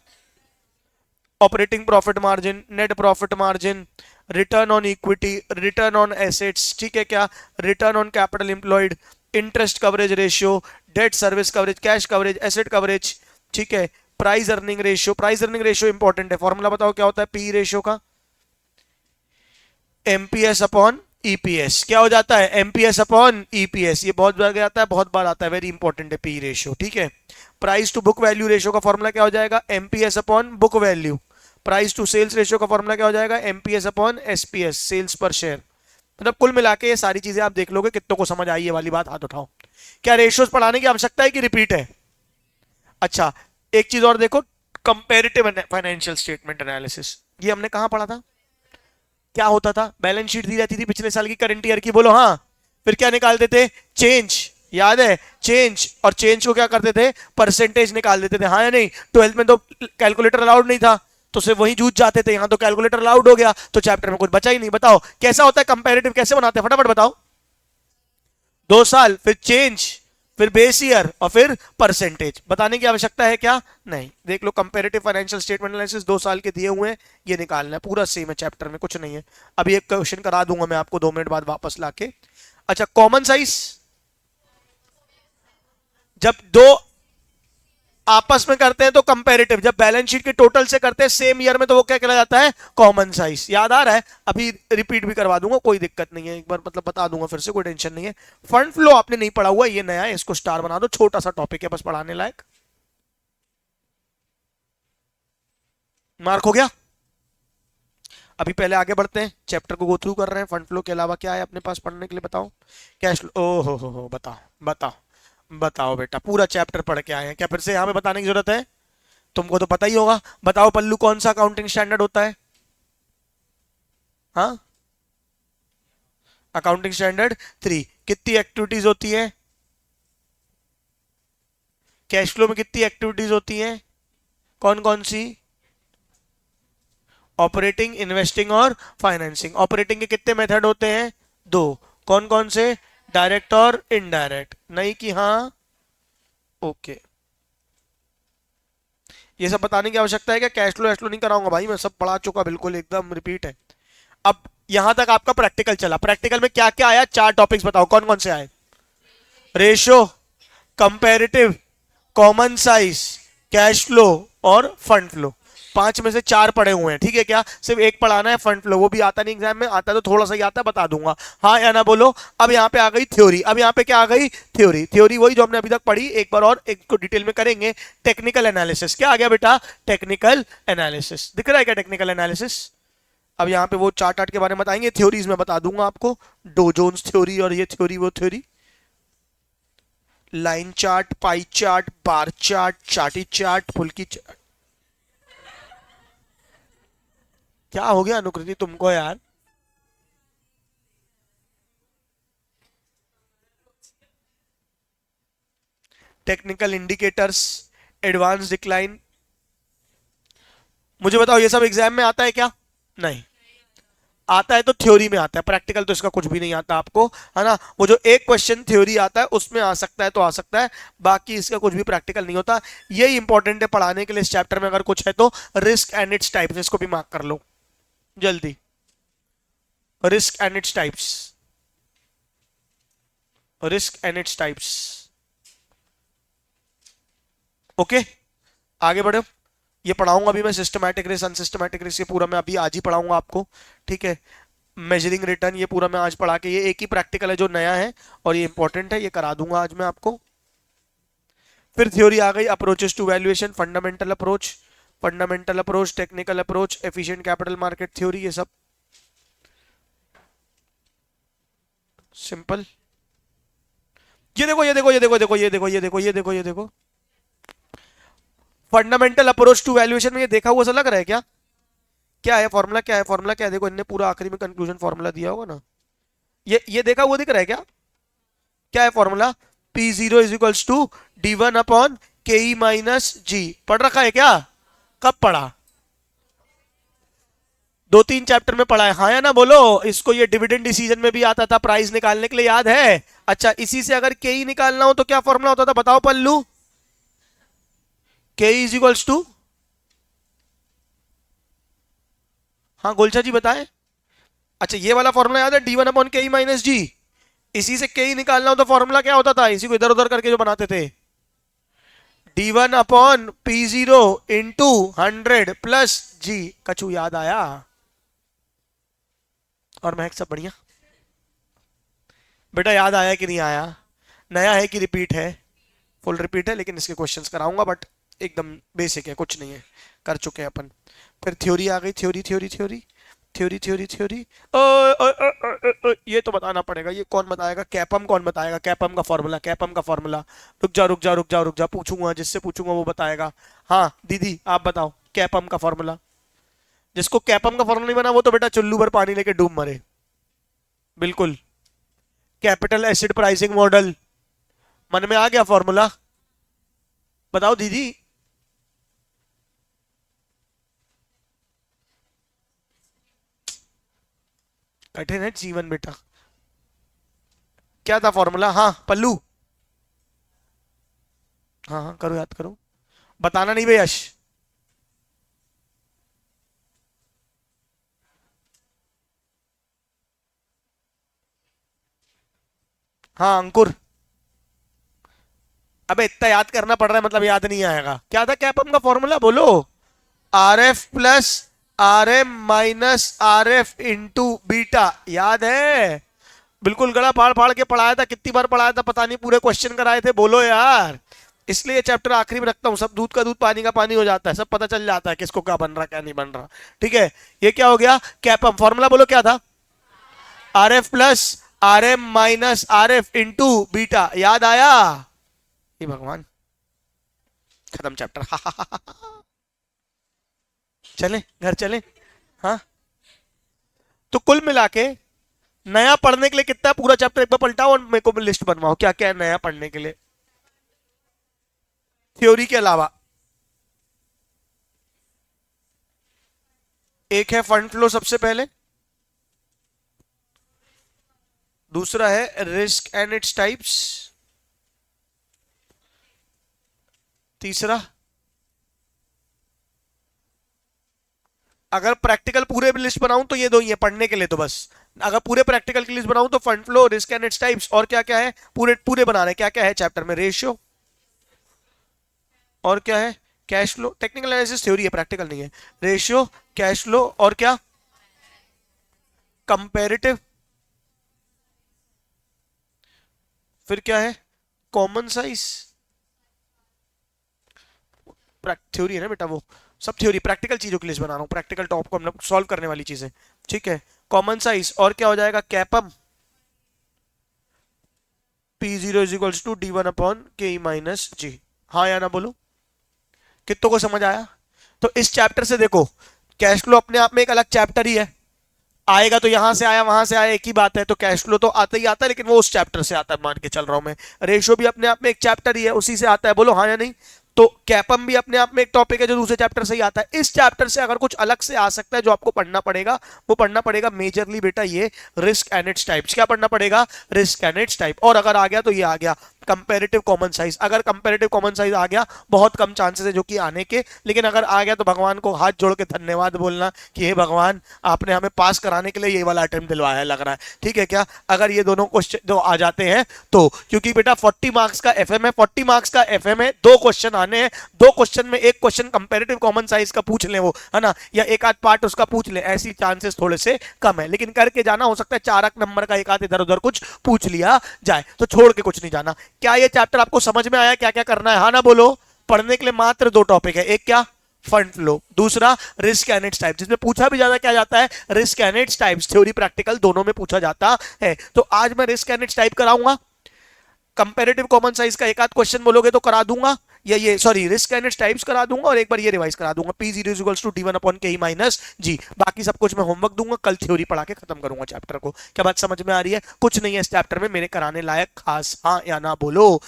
Operating profit margin, net profit margin, return on equity, return on assets, ठीक है क्या, return on capital employed, interest coverage ratio, debt service coverage, cash coverage, asset coverage, ठीक है, price earning ratio. Price earning ratio important है, फॉर्मूला बताओ क्या होता है पी रेशियो का? MPS upon EPS. क्या हो जाता है? MPS upon EPS. ये बहुत बार आता है, बहुत बार आता है, वेरी इंपॉर्टेंट है पी रेशियो। ठीक है, price to book value ratio का फॉर्मूला क्या हो जाएगा? MPS upon book value. Price to sales ratio का फॉर्मूला क्या हो जाएगा? MPS upon SPS, sales per share. मतलब कुल मिला के ये सारी चीजें आप देख लोगे, कितनों को समझ आई ये वाली बात, हाथ उठाओ। क्या रेशियोज पढ़ाने की आवश्यकता है कि रिपीट है? अच्छा, एक चीज और देखो, कंपेरेटिव फाइनेंशियल स्टेटमेंट एनालिसिस, ये हमने कहां पढ़ा था? क्या होता था? बैलेंस शीट दी जाती थी पिछले साल की, करंट ईयर की, बोलो हाँ। फिर क्या निकालते थे? चेंज। याद है? चेंज, और चेंज को क्या करते थे? परसेंटेज निकाल देते थे, हाँ या नहीं? 12th में तो कैलकुलेटर अलाउड नहीं था, तो सिर्फ वही जूझ जाते थे, यहां तो कैलकुलेटर अलाउड हो गया, तो चैप्टर में कुछ बचा ही नहीं। बताओ कैसा होता है कंपैरेटिव, कैसे बनाते हैं फटाफट बताओ। 2 साल, फिर चेंज, फिर बेस ईयर, और फिर परसेंटेज। बताने की आवश्यकता है क्या? नहीं। देख लो, कंपैरेटिव फाइनेंशियल स्टेटमेंट एनालिसिस 2 साल के दिए हुए हैं, ये निकालना है, पूरा सेम है, चैप्टर में कुछ नहीं है। अभी एक क्वेश्चन करा दूंगा मैं आपको 2 मिनट बाद वापस लाके। अच्छा, कॉमन साइज, जब दो आपस में करते हैं तो कंपैरेटिव, जब बैलेंस शीट के टोटल से करते हैं सेम ईयर में तो वो क्या कहला जाता है? Common size. याद आ रहा है? अभी रिपीट भी करवा दूंगा, कोई दिक्कत नहीं है, एक बार मतलब बता दूंगा फिर से, कोई टेंशन नहीं है। फंड फ्लो आपने नहीं पढ़ा हुआ, ये नया है, इसको स्टार बना दो, छोटा सा टॉपिक है बस पढ़ाने लायक। मार्क हो गया? अभी पहले आगे बढ़ते हैं, चैप्टर को गो थ्रू कर रहे हैं। फंड फ्लो के अलावा क्या है अपने पास पढ़ने के लिए बताओ? कैश फ्लो, ओ हो, बताओ बताओ बताओ बेटा, पूरा चैप्टर पढ़ के आए हैं क्या? फिर से यहाँ पे बताने की जरूरत है? तुमको तो पता ही होगा। बताओ पल्लू, कौन सा अकाउंटिंग स्टैंडर्ड होता है? हाँ, अकाउंटिंग स्टैंडर्ड 3। कितनी एक्टिविटीज होती है? कैश फ्लो में कितनी एक्टिविटीज होती हैं? कौन कौन सी? ऑपरेटिंग, इन्वेस्टिंग और फाइनेंसिंग। ऑपरेटिंग के कितने मेथड होते हैं? 2। कौन कौन से? डायरेक्ट और इनडायरेक्ट। नहीं कि हाँ? ओके, ये सब बताने की आवश्यकता है क्या? कैश फ्लो एश फ्लो नहीं कराऊंगा भाई, मैं सब पढ़ा चुका, बिल्कुल एकदम रिपीट है। अब यहां तक आपका प्रैक्टिकल चला, प्रैक्टिकल में क्या क्या आया? 4 टॉपिक्स बताओ कौन कौन से आए? Ratio, comparative, common size, cash flow और फंड फ्लो। 5 में से 4 पढ़े हुए हैं, ठीक है क्या? सिर्फ एक पढ़ाना है फंड फ्लो, वो भी आता नहीं एग्जाम में, आता तो थोड़ा सा ही आता है, बता दूंगा, हाँ या ना बोलो। अब यहाँ पे आ गई थ्योरी, अब यहाँ पे क्या आ गई? थ्योरी। थ्योरी वही जो हमने अभी तक पढ़ी, एक बार और एक को डिटेल में करेंगे। टेक्निकल एनालिसिस, क्या आ गया बेटा? Technical analysis. दिख रहा है क्या टेक्निकल एनालिसिस? अब यहाँ पे वो चार्ट आर्ट के बारे में बताएंगे, थ्योरीज में बता दूंगा आपको, डो जोन्स थ्योरी और ये थ्योरी वो theory, line chart, pie chart, bar chart, चार्टी चार्ट, फुल्की चार्ट। क्या हो गया अनुकृति तुमको यार? टेक्निकल इंडिकेटर्स, एडवांस डिक्लाइन, मुझे बताओ ये सब एग्जाम में आता है क्या? नहीं आता है तो थ्योरी में आता है, प्रैक्टिकल तो इसका कुछ भी नहीं आता आपको, है ना? वो जो एक क्वेश्चन थ्योरी आता है उसमें आ सकता है तो आ सकता है, बाकी इसका कुछ भी प्रैक्टिकल नहीं होता। यही इंपॉर्टेंट है पढ़ाने के लिए इस चैप्टर में, अगर कुछ है तो रिस्क एंड इट्स टाइप्स, इसको भी मार्क कर लो जल्दी। Risk and its types, risk and its types. Okay आगे बढ़ो। ये पढ़ाऊंगा अभी मैं, सिस्टमैटिक रिस्क, अनसिस्टमैटिक रिस्क, ये पूरा मैं अभी आज ही पढ़ाऊंगा आपको, ठीक है? मेजरिंग रिटर्न ये पूरा मैं आज पढ़ा के, ये एक ही प्रैक्टिकल है जो नया है और ये इंपॉर्टेंट है, ये करा दूंगा आज मैं आपको। फिर थ्योरी आ गई, approaches to valuation, fundamental approach, technical approach, efficient capital market theory, ये सब सिंपल। ये देखो ये देखो ये देखो देखो ये देखो ये देखो ये देखो ये देखो, फंडामेंटल अप्रोच टू वैल्यूएशन में ये देखा हुआ सा लग रहा है क्या? क्या है फॉर्मूला, क्या है फॉर्मूला, क्या है? देखो इनने पूरा आखिरी में कंक्लूजन फॉर्मूला दिया होगा ना, ये देखा हुआ दिख रहा है क्या? क्या है formula? P0 is equals to D1 upon KE minus G। पढ़ रखा है क्या? कब पढ़ा? 2-3 चैप्टर में पढ़ा है, हाँ या ना बोलो? इसको ये डिविडेंड डिसीजन में भी आता था प्राइस निकालने के लिए, याद है? अच्छा इसी से अगर KE निकालना हो तो क्या फॉर्मूला होता था, बताओ पल्लू? KE इज इक्वल्स टू, हाँ गोलचा जी बताएं। अच्छा ये वाला फॉर्मूला याद है, D1 upon KE minus G। इसी से KE निकालना हो तो फॉर्मूला क्या होता था, इसी को इधर उधर करके जो बनाते थे? D1 upon P0 into 100 plus G। कछु याद आया? और महक सब बढ़िया? बेटा याद आया कि नहीं आया? नया है कि रिपीट है? फुल रिपीट है, लेकिन इसके क्वेश्चंस कराऊंगा, बट एकदम बेसिक है, कुछ नहीं है, कर चुके हैं अपन। फिर थ्योरी आ गई, theory theory theory theory theory theory. ये तो बताना पड़ेगा, ये कौन बताएगा? कैपम कौन बताएगा? कैपम का फॉर्मूला, कैपम का फॉर्मूला। रुक जा रुक जा रुक जा रुक जा, पूछूंगा, जिससे पूछूंगा वो बताएगा। हाँ दीदी आप बताओ कैपम का फॉर्मूला। जिसको कैपम का फॉर्मूला नहीं बना वो तो बेटा चुल्लू भर पानी लेके डूब मरे। बिल्कुल, कैपिटल एसिड प्राइसिंग मॉडल, मन में आ गया फॉर्मूला? बताओ दीदी। कठिन है जीवन बेटा। क्या था फॉर्मूला? हाँ पल्लू, हाँ हाँ करो, याद करो, बताना नहीं भाई यश। हाँ अंकुर, अबे इतना याद करना पड़ रहा है, मतलब याद नहीं आएगा? क्या था कैपम का फॉर्मूला, बोलो? RF plus RM minus RF into beta, याद है? बिल्कुल गला फाड़ फाड़ के पढ़ाया था, कितनी बार पढ़ाया था पता नहीं, पूरे क्वेश्चन कराए थे, बोलो यार। इसलिए ये चैप्टर आखिरी में रखता हूँ, सब दूध का दूध पानी का पानी हो जाता है, सब पता चल जाता है किसको क्या बन रहा क्या नहीं बन रहा, ठीक है? ये क्या हो गया? कैपम फॉर्मूला बोलो क्या था? RF plus RM minus RF into beta, याद आया? ये भगवान, खत्म चैप्टर। चले घर चले, हाँ? तो कुल मिला के नया पढ़ने के लिए कितना, पूरा चैप्टर एक बार पलटाओ और मेरे को लिस्ट बनवाओ क्या क्या है नया पढ़ने के लिए थ्योरी के अलावा। एक है फंड फ्लो सबसे पहले, दूसरा है रिस्क एंड इट्स टाइप्स, तीसरा, अगर प्रैक्टिकल पूरे लिस्ट बनाऊं तो ये दो ही है पढ़ने के लिए, तो बस अगर पूरे प्रैक्टिकल की लिस्ट बनाऊं तो fund flow, risk and its types, और क्या क्या है पूरे पूरे बनाने, क्या क्या है चैप्टर में? रेशियो, और क्या है? Cash flow, technical analysis theory है, प्रैक्टिकल नहीं है। रेशियो, कैश फ्लो और क्या, कंपेरेटिव, फिर क्या है, कॉमन साइज। थ्योरी है ना बेटा वो, सब थ्योरी, प्रैक्टिकल चीजों के लिए बना रहा हूँ, प्रैक्टिकल टॉप को हम लोग सॉल्व करने वाली चीजें। ठीक है, कॉमन साइज और क्या हो जाएगा, CAPM, P zero is equals to D one upon K E minus जी। हाँ या ना बोलो, कितनों को समझ आया। तो इस चैप्टर से देखो, कैश फ्लो अपने आप में एक अलग चैप्टर ही है, आएगा तो यहां से आया वहां से आया एक ही बात है, तो कैश फ्लो तो आता ही आता है, लेकिन वो उस चैप्टर से आता है, मान के चल रहा हूं मैं। रेशियो भी अपने आप में एक चैप्टर ही है, उसी से आता है, बोलो हाँ या नहीं। तो कैपम भी अपने आप में एक टॉपिक है जो दूसरे चैप्टर से ही आता है। इस चैप्टर से अगर कुछ अलग से आ सकता है जो आपको पढ़ना पड़ेगा, वो पढ़ना पड़ेगा मेजरली बेटा ये रिस्क एंड इट्स टाइप्स। क्या पढ़ना पड़ेगा, रिस्क एंड इट्स टाइप। और अगर आ गया तो ये आ गया कंपैरेटिव कॉमन साइज। अगर कंपैरेटिव कॉमन साइज आ गया, बहुत कम चांसेस है जो कि आने के, लेकिन अगर आ गया तो भगवान को हाथ जोड़ के धन्यवाद बोलना कि हे भगवान, आपने हमें पास कराने के लिए ये वाला अटेम्प्ट दिलवाया है लग रहा है। ठीक है क्या, अगर ये दोनों क्वेश्चन जो आ जाते हैं तो, क्योंकि बेटा 40 मार्क्स का एफएम है, 40 मार्क्स का एफएम है, दो क्वेश्चन आने हैं, दो क्वेश्चन में एक क्वेश्चन कंपैरेटिव कॉमन साइज का पूछ ले वो, है ना, या एक आध पार्ट उसका पूछ ले, ऐसी चांसेस थोड़े से कम है, लेकिन करके जाना। हो सकता है 4 अंक नंबर का एक आध इधर उधर कुछ पूछ लिया जाए, तो छोड़ के कुछ नहीं जाना। क्या ये चैप्टर आपको समझ में आया, क्या क्या करना है, हाँ ना बोलो। पढ़ने के लिए मात्र दो टॉपिक है, एक क्या, फंड फ्लो, दूसरा रिस्क एंड इट्स टाइप्स, जिसमें पूछा भी ज्यादा क्या जाता है, risk and its types, theory practical दोनों में पूछा जाता है। तो आज मैं रिस्क एंड इट्स टाइप कराऊंगा, कंपैरेटिव कॉमन साइज का एक आध क्वेश्चन बोलोगे तो करा दूंगा, या ये sorry risk and its types करा दूंगा, और एक बार ये रिवाइज करा दूंगा, P zero equals to D one upon K E minus जी। बाकी सब कुछ मैं होमवर्क दूंगा, कल थ्योरी पढ़ा के खत्म करूंगा चैप्टर को। क्या बात समझ में आ रही है, कुछ नहीं है इस चैप्टर में मेरे कराने लायक खास, हाँ या ना बोलो।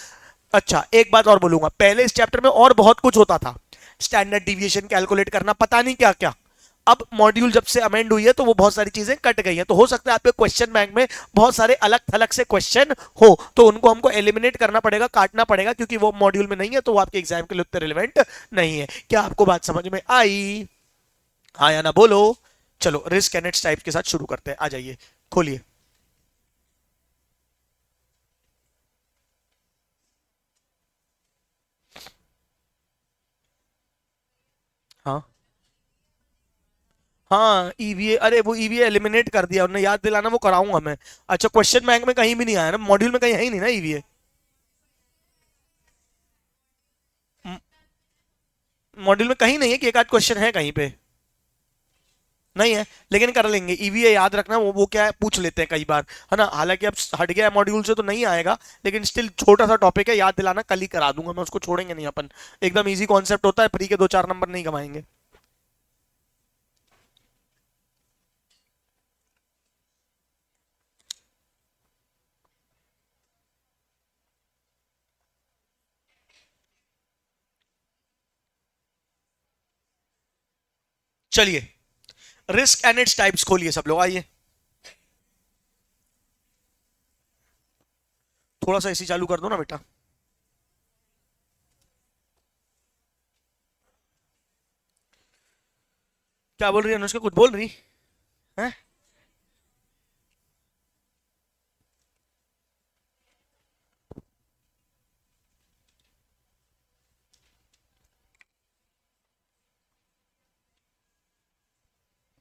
अच्छा एक बात और बोलूंगा, पहले इस चैप्टर में और बहुत कुछ होता था, स्टैंडर्ड डिविएशन कैलकुलेट करना, पता नहीं क्या क्या। अब मॉड्यूल जब से अमेंड हुई है तो वो बहुत सारी चीजें कट गई हैं, तो हो सकता है आपके क्वेश्चन बैंक में बहुत सारे अलग थलग से क्वेश्चन हो, तो उनको हमको एलिमिनेट करना पड़ेगा, काटना पड़ेगा, क्योंकि वो मॉड्यूल में नहीं है, तो वो आपके एग्जाम के लिए उतना रिलेवेंट नहीं है। क्या आपको बात समझ में आई, हाँ या ना बोलो। चलो रिस्क एंड इट्स टाइप के साथ शुरू करते हैं, आ जाइए खोलिए। हाँ हाँ ईवीए, अरे वो ईवीए एलिमिनेट कर दिया उन्होंने, याद दिलाना, वो कराऊंगा मैं। अच्छा क्वेश्चन बैंक में कहीं भी नहीं आया ना, मॉड्यूल में कहीं है ही नहीं ना ईवीए, मॉड्यूल में कहीं नहीं है कि एक आध क्वेश्चन है कहीं पे, नहीं है, लेकिन कर लेंगे। ईवीए याद रखना, वो क्या है पूछ लेते हैं कई बार, है ना, हालांकि अब हट गया मॉड्यूल से तो नहीं आएगा, लेकिन स्टिल छोटा सा टॉपिक है, याद दिलाना, कल ही करा दूंगा मैं उसको, छोड़ेंगे नहीं अपन। एकदम इजी कॉन्सेप्ट होता है, फ्री के 2 4 नंबर नहीं कमाएंगे। चलिए रिस्क एंड इट्स टाइप्स खोलिए सब लोग, आइए। थोड़ा सा एसी चालू कर दो ना बेटा। क्या बोल रही है अनुष्का, कुछ बोल रही है।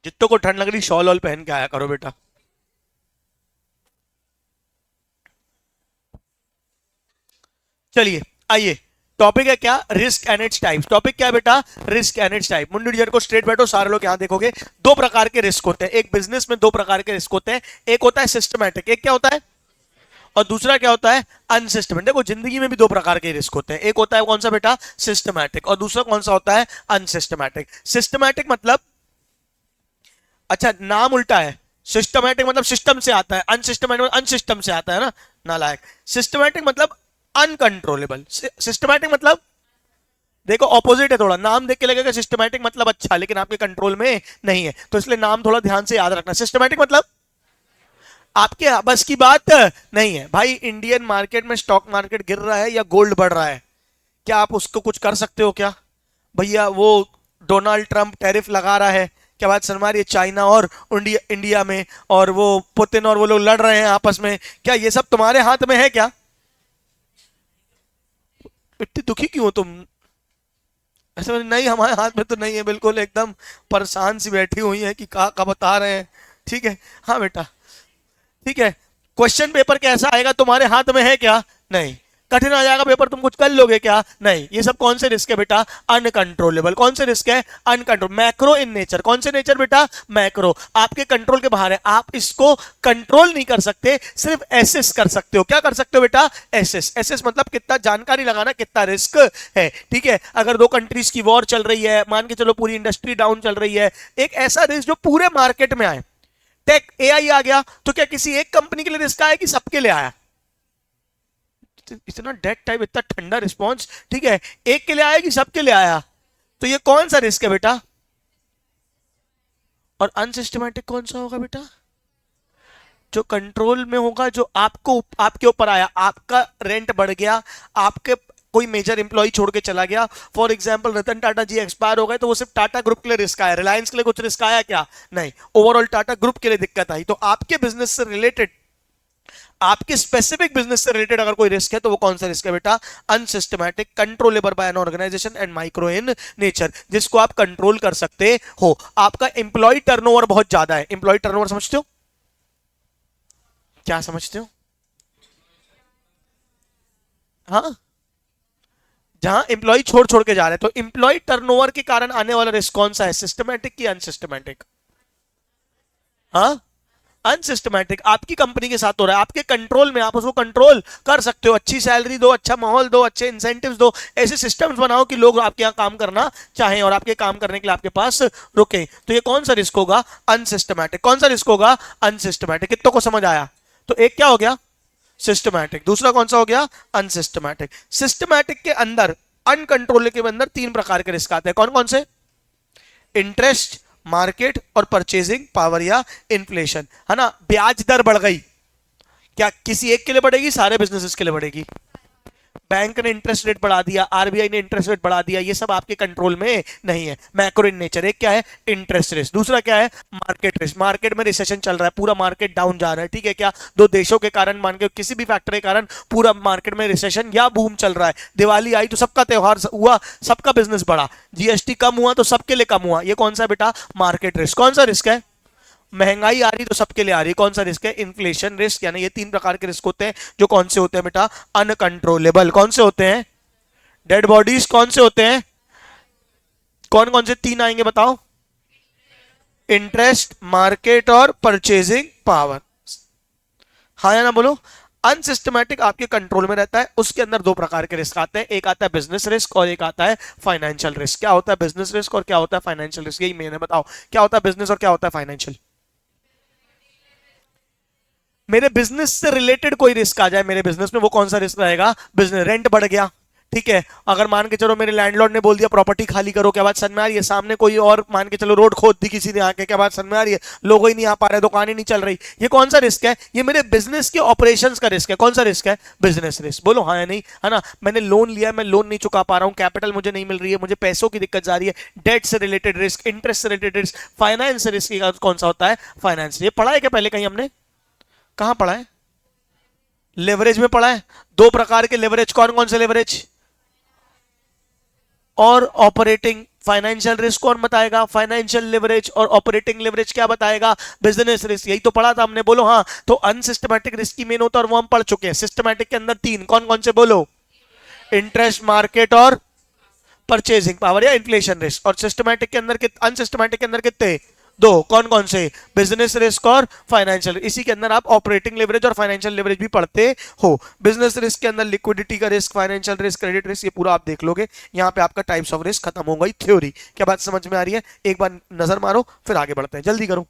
जितनों को ठंड लग रही शॉल वॉल पहन के आया करो बेटा। चलिए आइए, टॉपिक है क्या, risk and its types. Topic क्या है बेटा, रिस्क एंड इट्स टाइप। मुंडी डियर को स्ट्रेट बैठो, सारे लोग यहां देखोगे, दो प्रकार के रिस्क होते हैं, एक बिजनेस में दो प्रकार के रिस्क होते हैं, एक होता है सिस्टमैटिक, एक क्या होता है, और दूसरा क्या होता है, अनसिस्टमेटिक। देखो जिंदगी में भी दो प्रकार के रिस्क होते हैं, एक होता है कौन सा बेटा, सिस्टमैटिक, और दूसरा कौन सा होता है, अनसिस्टमैटिक। सिस्टमैटिक मतलब, अच्छा नाम उल्टा है, सिस्टमैटिक मतलब सिस्टम से आता है, अनसिस्टमैटिक मतलब अनसिस्टम से आता है ना, नालायक। सिस्टमैटिक मतलब अनकंट्रोलेबल, सिस्टमैटिक मतलब, देखो ऑपोजिट है, थोड़ा नाम देख के लगेगा सिस्टमैटिक मतलब अच्छा, लेकिन आपके कंट्रोल में नहीं है, तो इसलिए नाम थोड़ा ध्यान से याद रखना। सिस्टमैटिक मतलब आपके बस की बात नहीं है भाई। इंडियन मार्केट में स्टॉक मार्केट गिर रहा है या गोल्ड बढ़ रहा है, क्या आप उसको कुछ कर सकते हो क्या भैया। वो डोनाल्ड ट्रंप टैरिफ लगा रहा है, क्या बात समझ रही है, चाइना और इंडिया में, और वो पुतिन और वो लोग लड़ रहे हैं आपस में, क्या ये सब तुम्हारे हाथ में है क्या। इतनी दुखी क्यों हो तुम, ऐसे में नहीं, हमारे हाथ में तो नहीं है, बिल्कुल एकदम परेशान सी बैठी हुई है कि कहा बता रहे हैं। ठीक है, हाँ बेटा, ठीक है। क्वेश्चन पेपर कैसा आएगा तुम्हारे हाथ में है क्या? नहीं। कठिन आ जाएगा पेपर, तुम कुछ कर लोगे क्या? नहीं। ये सब कौन से रिस्क है बेटा? अनकंट्रोलेबल। कौन से रिस्क है? Uncontrol, macro in nature. कौन से नेचर बेटा? मैक्रो, आपके कंट्रोल के बाहर है, आप इसको कंट्रोल नहीं कर सकते, सिर्फ एसेस कर सकते हो। क्या कर सकते हो बेटा? एसेस। एसेस मतलब कितना जानकारी लगाना, कितना रिस्क है। ठीक है, अगर दो कंट्रीज की वॉर चल रही है, मान के चलो पूरी इंडस्ट्री डाउन चल रही है, एक ऐसा रिस्क जो पूरे मार्केट में आए, टेक एआई आ गया, तो क्या किसी एक कंपनी के लिए रिस्क आया कि सबके लिए आया? इतना डेड टाइप, इतना ठंडा रिस्पॉन्स। ठीक है, एक के लिए आया कि सबके लिए आया? तो ये कौन सा रिस्क है बेटा? और अनसिस्टमैटिक कौन सा होगा बेटा? जो कंट्रोल में होगा, जो आपको, आपके ऊपर आया, आपका रेंट बढ़ गया, आपके कोई मेजर इंप्लॉय छोड़ के चला गया, for example Ratan Tata ji expire हो गए, तो वो सिर्फ टाटा ग्रुप के लिए रिस्क आया, रिलायंस के लिए कुछ रिस्क आया क्या? नहीं, ओवरऑल टाटा ग्रुप के लिए दिक्कत आई। तो आपके बिजनेस से रिलेटेड, आपके स्पेसिफिक बिजनेस से रिलेटेड अगर कोई रिस्क है, तो वो कौन सा रिस्क है बेटा? Unsystematic, controllable by an organization and micro in nature, जिसको आप कंट्रोल कर सकते हो। आपका एम्प्लॉय टर्नओवर बहुत ज्यादा है। एम्प्लॉय टर्नओवर समझते हो? क्या समझते हो? हाँ, जहां एम्प्लॉय छोड़ छोड़ के जा रहे हैं, तो एम्प्लॉय टर्नओवर के कारण आने वाला रिस्क कौन सा है? सिस्टमैटिक की अनसिस्टमैटिक? हाँ, अनसिस्टमैटिक। आपकी कंपनी के साथ हो रहा है, आपके कंट्रोल में, आप उसको कंट्रोल कर सकते हो। अच्छी सैलरी दो, अच्छा माहौल दो, अच्छे इंसेंटिव्स दो, ऐसे सिस्टम्स बनाओ कि लोग आपके यहाँ काम करना चाहें और आपके काम करने के लिए आपके पास रुके। तो ये कौन सा रिस्क होगा? अनसिस्टमैटिक। कौन सा रिस्क होगा? अनसिस्टमैटिक। कितनों को समझ आया? तो एक क्या हो गया? सिस्टमैटिक। दूसरा कौन सा हो गया? अनसिस्टमैटिक। सिस्टमैटिक के अंदर, अनकंट्रोल के अंदर तीन प्रकार के रिस्क आते हैं। कौन कौन से? इंटरेस्ट, मार्केट और परचेजिंग पावर या इन्फ्लेशन, है ना। ब्याज दर बढ़ गई, क्या किसी एक के लिए बढ़ेगी? सारे बिजनेसेस के लिए बढ़ेगी। बैंक ने इंटरेस्ट रेट बढ़ा दिया, आरबीआई ने इंटरेस्ट रेट बढ़ा दिया, ये सब आपके कंट्रोल में नहीं है, मैक्रो इन नेचर। एक क्या है? Interest risk. दूसरा क्या है? Market risk. मार्केट में रिसेशन चल रहा है, पूरा मार्केट डाउन जा रहा है, ठीक है, क्या दो देशों के कारण, मान के किसी भी फैक्टर के कारण पूरा मार्केट में रिसेशन या बूम चल रहा है, दिवाली आई तो सबका त्योहार हुआ, सबका बिजनेस बढ़ा, जीएसटी कम हुआ तो सबके लिए कम हुआ। ये कौन सा बेटा? Market risk. कौन सा रिस्क है? महंगाई आ रही तो सबके लिए आ रही है, कौन सा रिस्क है? Inflation risk. यानी ये तीन प्रकार के रिस्क होते हैं, जो कौन से होते हैं बेटा? अनकंट्रोलेबल। कौन से होते हैं? Dead bodies. कौन से होते हैं? कौन कौन से तीन आएंगे बताओ? इंटरेस्ट, मार्केट और परचेजिंग पावर। हाँ या ना बोलो। अनसिस्टमैटिक आपके कंट्रोल में रहता है, उसके अंदर दो प्रकार के रिस्क आते हैं, एक आता है बिजनेस रिस्क और एक आता है फाइनेंशियल रिस्क। क्या होता है बिजनेस रिस्क और क्या होता है फाइनेंशियल रिस्क? यही मैंने बताओ, क्या होता है बिजनेस और क्या होता है फाइनेंशियल? मेरे बिजनेस से रिलेटेड कोई रिस्क आ जाए मेरे बिजनेस में, वो कौन सा रिस्क रहेगा? बिजनेस। रेंट बढ़ गया, ठीक है, अगर मान के चलो मेरे लैंडलॉर्ड ने बोल दिया प्रॉपर्टी खाली करो, क्या बात समझ में आ रही है? सामने कोई और मान के चलो रोड खोद दी किसी ने आके, क्या बात समझ में आ रही है? लोग ही नहीं आ पा रहे, दुकानें नहीं चल रही, ये कौन सा रिस्क है? ये मेरे बिजनेस के ऑपरेशंस का रिस्क है। कौन सा रिस्क है? Business risk. बोलो हाँ या नहीं, है ना। मैंने लोन लिया, मैं लोन नहीं चुका पा रहा हूँ, कैपिटल मुझे नहीं मिल रही है, मुझे पैसों की दिक्कत जा रही है, डेट से रिलेटेड रिस्क, इंटरेस्ट से रिलेटेड रिस्क, फाइनेंस रिस्क कौन सा होता है? फाइनेंस। ये पढ़ा है क्या पहले कहीं हमने? कहां पढ़ा है? लेवरेज में पढ़ा है। दो प्रकार के लेवरेज, कौन कौन से लेवरेज? और ऑपरेटिंग। फाइनेंशियल रिस्क कौन बताएगा? Financial leverage. और ऑपरेटिंग लेवरेज क्या बताएगा? Business risk. यही तो पढ़ा था हमने, बोलो हाँ। तो अनसिस्टमैटिक रिस्क की मेन होता है और वो हम पढ़ चुके हैं। सिस्टमैटिक के अंदर तीन, कौन कौन से बोलो? इंटरेस्ट, मार्केट और परचेजिंग पावर या इन्फ्लेशन रिस्क। और सिस्टमैटिक के अंदर अनसिस्टमैटिक के अंदर कितने? दो, कौन कौन से? बिजनेस रिस्क और फाइनेंशियल। इसी के अंदर आप ऑपरेटिंग लेवरेज और फाइनेंशियल लेवरेज भी पढ़ते हो। बिजनेस रिस्क के अंदर लिक्विडिटी का risk, financial risk, credit risk, ये पूरा आप देख लोगे। यहाँ पे आपका टाइप्स ऑफ रिस्क खत्म हो गई, थ्योरी। क्या बात समझ में आ रही है? एक बार नजर मारो, फिर आगे बढ़ते हैं, जल्दी करो।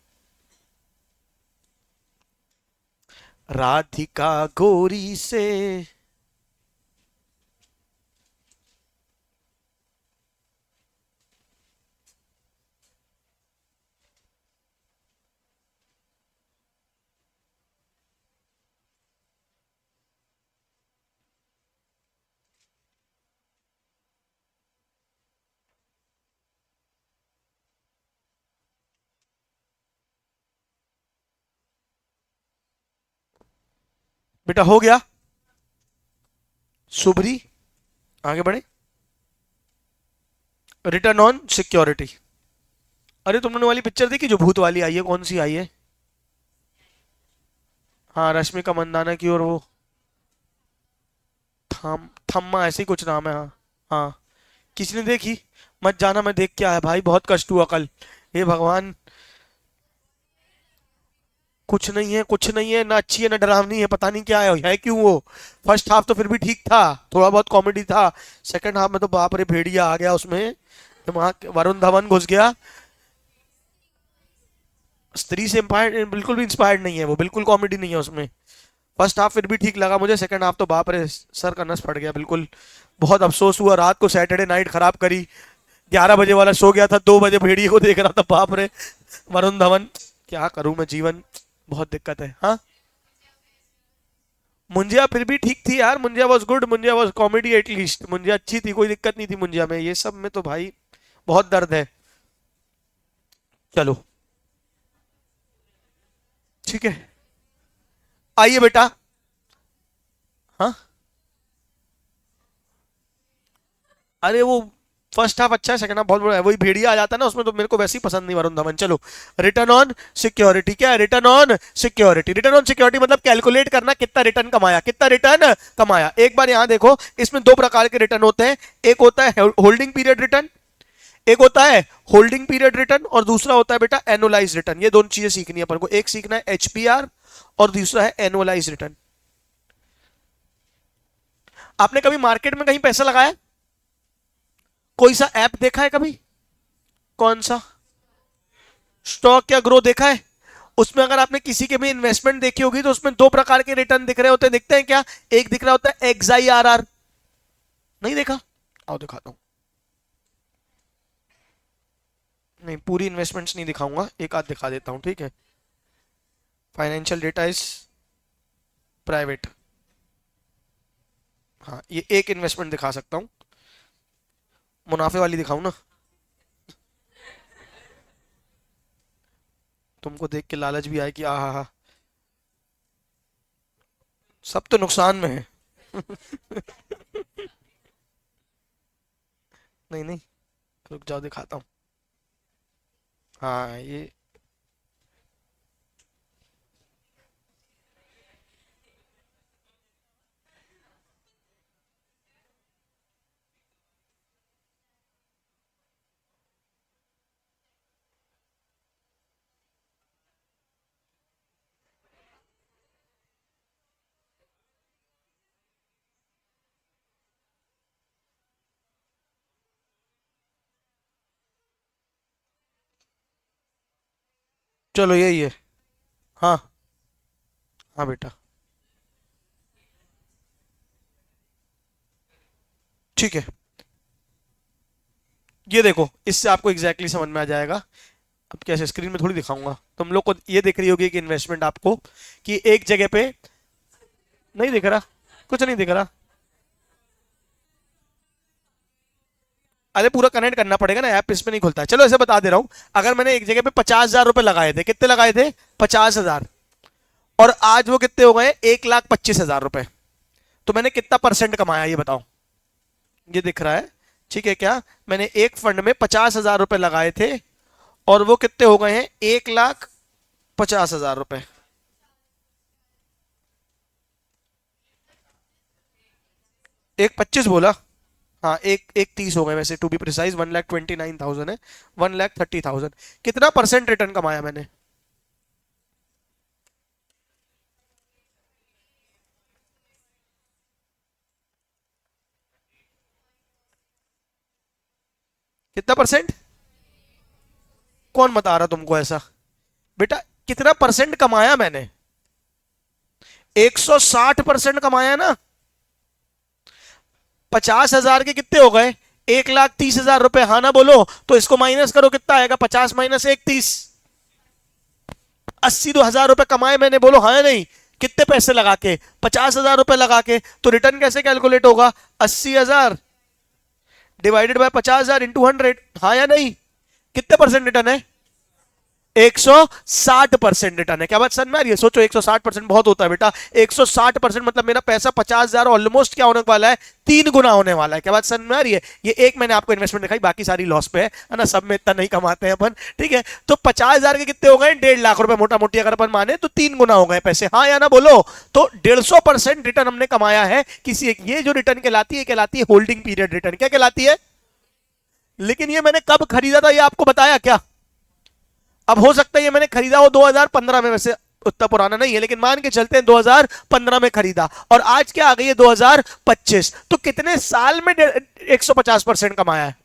राधिका गोरी से। बेटा हो गया? शुभरी, आगे बढ़े। Return on security. अरे तुमने वाली पिक्चर देखी जो भूत वाली आई है, कौन सी आई है? हाँ, रश्मिका मंदाना की, और वो थम्मा ऐसे ही कुछ नाम है, हाँ। हाँ, किसी ने देखी? मत जाना, मैं देख के आया भाई, बहुत कष्ट हुआ कल। हे भगवान। कुछ नहीं है, कुछ नहीं है, ना अच्छी है ना डरावनी है, पता नहीं क्या है क्यों वो। फर्स्ट हाफ तो फिर भी ठीक था, थोड़ा बहुत कॉमेडी था। सेकंड हाफ में तो बाप रे, भेड़िया आ गया उसमें, दिमाग, वरुण धवन घुस गया। स्त्री से इंस्पायर्ड बिल्कुल भी इंस्पायर्ड नहीं है वो, बिल्कुल कॉमेडी नहीं है उसमें। फर्स्ट हाफ फिर भी ठीक लगा मुझे, सेकंड हाफ तो बाप रे, सर का नस फट गया बिल्कुल। बहुत अफसोस हुआ, रात को सैटरडे नाइट खराब करी। 11 बजे वाला सो गया था, 2 बजे भेड़िए को देख रहा था, बाप रे। वरुण धवन, क्या करूं मैं, जीवन बहुत दिक्कत है। हाँ, मुंजिया फिर भी ठीक थी यार, Munjya was good, Munjya was comedy at least, Munjya अच्छी थी, कोई दिक्कत नहीं थी मुंजिया में। ये सब में तो भाई बहुत दर्द है। चलो, ठीक है, आइए बेटा। हाँ, अरे वो फर्स्ट हाफ अच्छा है, सेकंड हाफ बहुत बुरा है, वही भेड़िया आ जाता है ना उसमें, तो मेरे को वैसे ही पसंद नहीं वरुण धवन। चलो, रिटर्न ऑन सिक्योरिटी क्या है? Return on security, return on security मतलब कैलकुलेट करना कितना रिटर्न कमाया, कितना रिटर्न कमाया। एक बार यहां देखो, इसमें दो प्रकार के रिटर्न होते हैं, एक होता है होल्डिंग पीरियड रिटर्न, एक होता है होल्डिंग पीरियड रिटर्न, और दूसरा होता है बेटा एनुअलाइज रिटर्न। ये दोनों चीजें सीखनी है अपन को, एक सीखना है एचपीआर और दूसरा है एनुअलाइज रिटर्न। आपने कभी मार्केट में कहीं पैसा लगाया? कोई सा ऐप देखा है कभी? कौन सा? स्टॉक या ग्रो देखा है? उसमें अगर आपने किसी के भी इन्वेस्टमेंट देखी होगी तो उसमें दो प्रकार के रिटर्न दिख रहे होते हैं, दिखते हैं क्या? एक दिख रहा होता है XIRR, नहीं देखा? आओ दिखाता हूं। नहीं, पूरी इन्वेस्टमेंट्स नहीं दिखाऊंगा, एक आध दिखा देता हूं, ठीक है। Financial data is private. हाँ, ये एक इन्वेस्टमेंट दिखा सकता हूं, मुनाफे वाली दिखाऊं ना? तुमको देख के लालच भी आए कि आ हा हा, सब तो नुकसान में है। नहीं नहीं, रुक जाओ दिखाता हूँ। हाँ, ये चलो यही है। हाँ, हाँ बेटा, ठीक है। ये देखो, इससे आपको एग्जैक्टली समझ में आ जाएगा। अब कैसे, स्क्रीन में थोड़ी दिखाऊंगा, तुम लोग को ये दिख रही होगी कि इन्वेस्टमेंट आपको, कि एक जगह पे नहीं दिख रहा, कुछ नहीं दिख रहा। अरे पूरा कनेक्ट करना पड़ेगा ना, ऐप इसमें नहीं खुलता है। चलो ऐसे बता दे रहा हूं, अगर मैंने एक जगह पे 50,000 रुपए लगाए थे, कितने लगाए थे? 50,000, और आज वो कितने हो गए? 1,25,000 रुपए। तो मैंने कितना परसेंट कमाया ये बताओ? ये दिख रहा है, ठीक है क्या? मैंने एक फंड में 50,000 रुपए लगाए थे, और वो कितने हो गए हैं? 1,50,000 रुपए। एक 25 बोला? हाँ, एक एक 30 हो गए वैसे, टू बी प्रिसाइज 1,29,000 है, 1,30,000। कितना परसेंट रिटर्न कमाया मैंने? कितना परसेंट? कौन बता रहा तुमको ऐसा? बेटा, कितना परसेंट कमाया मैंने? 160% कमाया ना। 50,000 के कितने हो गए? 1,30,000 रुपए, हाँ ना बोलो? तो इसको माइनस करो, कितना आएगा? 50 माइनस 1, 30। 82,000 रुपए कमाए मैंने, बोलो हाँ या नहीं? कितने पैसे लगा के? 50,000 रुपए लगा के। तो रिटर्न कैसे कैलकुलेट होगा? 80,000 डिवाइडेड बाय 50,000 इंटू 100, हाँ या नहीं? कितने परसेंट रिटर्न है? 160% रिटर्न है। क्या बात समझ में आ रही है? सोचो 160% बहुत होता है बेटा। 160% मतलब मेरा पैसा 50,000 ऑलमोस्ट क्या होने वाला है, 3 गुना होने वाला है। क्या बात समझ में आ रही है? ये एक मैंने आपको इन्वेस्टमेंट दिखाई, बाकी सारी लॉस पे है ना, सब में इतना नहीं कमाते हैं अपन, ठीक है। तो 50,000 के कितने हो गए, 1.5 लाख रुपए मोटा मोटी अगर अपन माने तो 3 गुना हो गए पैसे, हाँ या ना बोलो। तो 150% रिटर्न हमने कमाया है किसी एक, ये जो रिटर्न कहलाती है होल्डिंग पीरियड रिटर्न। क्या कहलाती है? लेकिन ये मैंने कब खरीदा था ये आपको बताया क्या? अब हो सकता है ये मैंने खरीदा हो 2015 में, वैसे उतना पुराना नहीं है, लेकिन मान के चलते हैं 2015 में खरीदा, और आज क्या आ गई है 2025, तो कितने साल में 150% कमाया है?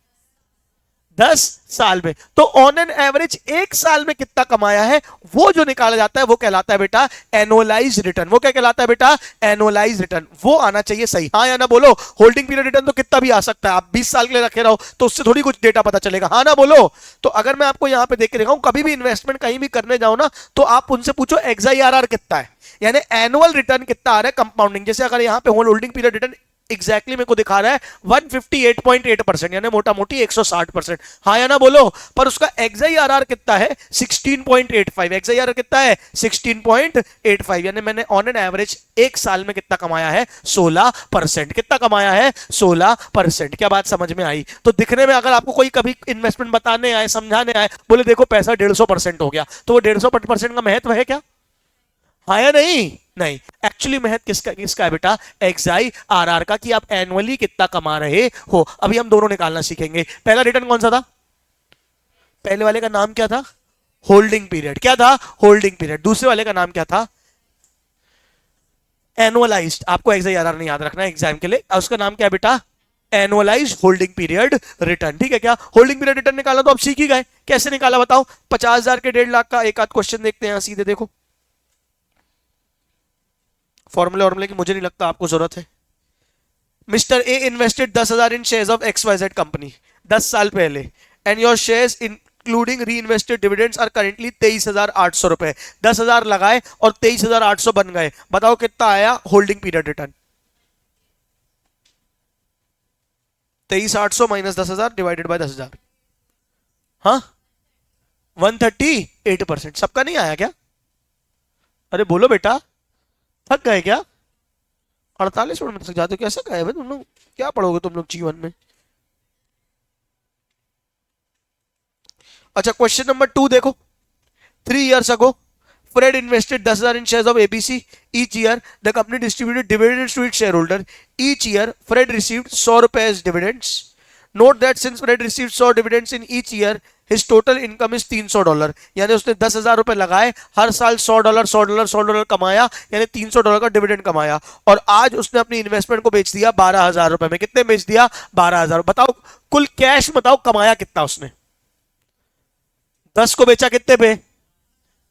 10 साल में। तो ऑन एन एवरेज 1 साल में कितना कमाया है, वो जो निकाला जाता है वो कहलाता है बेटा एनुअलाइज रिटर्न। वो क्या कहलाता है बेटा? Annualise return. वो आना चाहिए सही, हाँ या ना बोलो। होल्डिंग पीरियड रिटर्न तो कितना भी आ सकता है, आप 20 साल के लिए रखे रहो तो उससे थोड़ी कुछ डेटा पता चलेगा, हाँ ना बोलो। तो अगर मैं आपको यहां पे देख के दिखाऊं, कभी भी इन्वेस्टमेंट कहीं भी करने जाओ ना, तो आप उनसे पूछो एक्सआईआरआर कितना है, यानी एनुअल रिटर्न कितना आ रहा है कंपाउंडिंग। जैसे अगर यहां पे होल्डिंग पीरियड रिटर्न एग्जैक्टली मेरे को दिखा रहा है 158.8%, यानी मोटा मोटी 160%, हाँ या ना बोलो। पर उसका एक्सआईआरआर कितना है? 16.85। एक्सआईआरआर कितना है? 16.85, यानी मैंने ऑन एन एवरेज 1 साल में कितना कमाया है? 16%। कितना कमाया है? 16%। क्या बात समझ में आई? तो दिखने में अगर आपको कोई कभी इन्वेस्टमेंट बताने आए, समझाने आए, बोले देखो पैसा 150% हो गया, तो वो 150% का महत्व है क्या? हाँ या नहीं? नहीं। एक्चुअली महत्व किसका किसका है बेटा? एक्सआई आरआर का, कि आप एनुअली कितना कमा रहे हो। अभी हम दोनों निकालना सीखेंगे। पहला रिटर्न कौन सा था? पहले वाले का नाम क्या था? Holding period. क्या था? Holding period. दूसरे वाले का नाम क्या था? एनुअलाइज्ड। आपको एक्सआई आरआर नहीं याद रखना एग्जाम के लिए, उसका नाम क्या है बेटा? Annualise holding period return. ठीक है, क्या होल्डिंग पीरियड रिटर्न निकाला तो आप सीख ही गए। कैसे निकाला बताओ? 50,000 के 1.5 लाख का एक आध क्वेश्चन देखते हैं सीधे, देखो। फॉर्मूले फॉर्मूले की मुझे नहीं लगता आपको जरूरत है। Mister A invested 10,000 in shares of XYZ company 10 साल पहले, एंड योर शेयर्स इंक्लूडिंग री इन्वेस्टेड डिविडेंड्स आर करेंटली 23,800 रुपए। 10,000 लगाए और 23,800 बन गए। बताओ कितना आया holding period return? 23,800 - 10,000 divided by 10,000। हाँ, 138%। सबका नहीं आया क्या? अरे बोलो बेटा, थक गए क्या? 48 मिनट में थक जाते हो? कैसे गए भाई तुम लोग? क्या पढ़ोगे तुम लोग जीवन में? अच्छा, क्वेश्चन नंबर 2 देखो। 3 years ago, Fred invested 10,000 in shares of ABC. Each year, the company distributed dividends to its shareholder. Each year, Fred received 100 rupees as dividends. Note that since Fred received 100 dividends in each year, his total income is $300। यानी उसने 10,000 रुपए लगाए, हर साल $100 $100 $100 कमाया, यानी $300 का डिविडेंड कमाया, और आज उसने अपनी इन्वेस्टमेंट को बेच दिया 12,000 रुपए में। कितने बेच दिया? 12,000। बताओ कुल कैश, बताओ कमाया कितना उसने? 10 को बेचा कितने पे?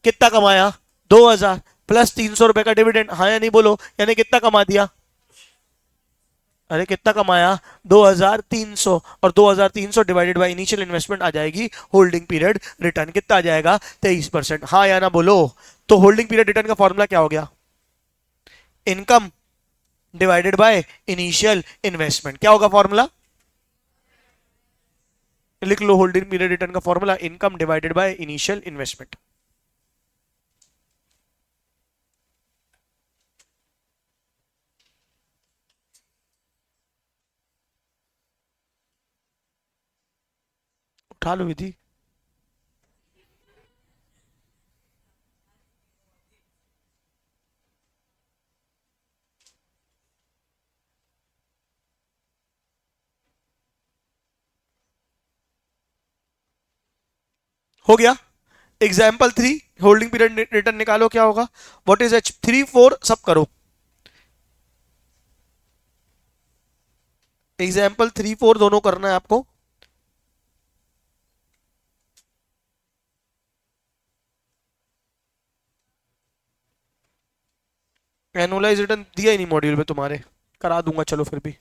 कितना कमाया? 2,000 प्लस 300 रुपए का डिविडेंड, हाँ या नहीं बोलो, यानी कितना कमा दिया? अरे कितना कमाया? 2,300। और 2,300 डिवाइडेड बाय इनिशियल इन्वेस्टमेंट आ जाएगी होल्डिंग पीरियड रिटर्न। कितना आ जाएगा? 23%। हाँ या ना बोलो। तो होल्डिंग पीरियड रिटर्न का फॉर्मूला क्या हो गया? Income divided by initial investment. क्या होगा फॉर्मूला? लिख लो, होल्डिंग पीरियड रिटर्न का formula income divided by initial investment. उठा लो विधि। हो गया। एग्जाम्पल 3, होल्डिंग पीरियड रिटर्न निकालो, क्या होगा? व्हाट इज H3 4 सब करो। एग्जाम्पल 3 4 दोनों करना है आपको। एनुअलाइज रिटर्न दिया ही नहीं मॉड्यूल में तुम्हारे, करा दूंगा चलो फिर भी।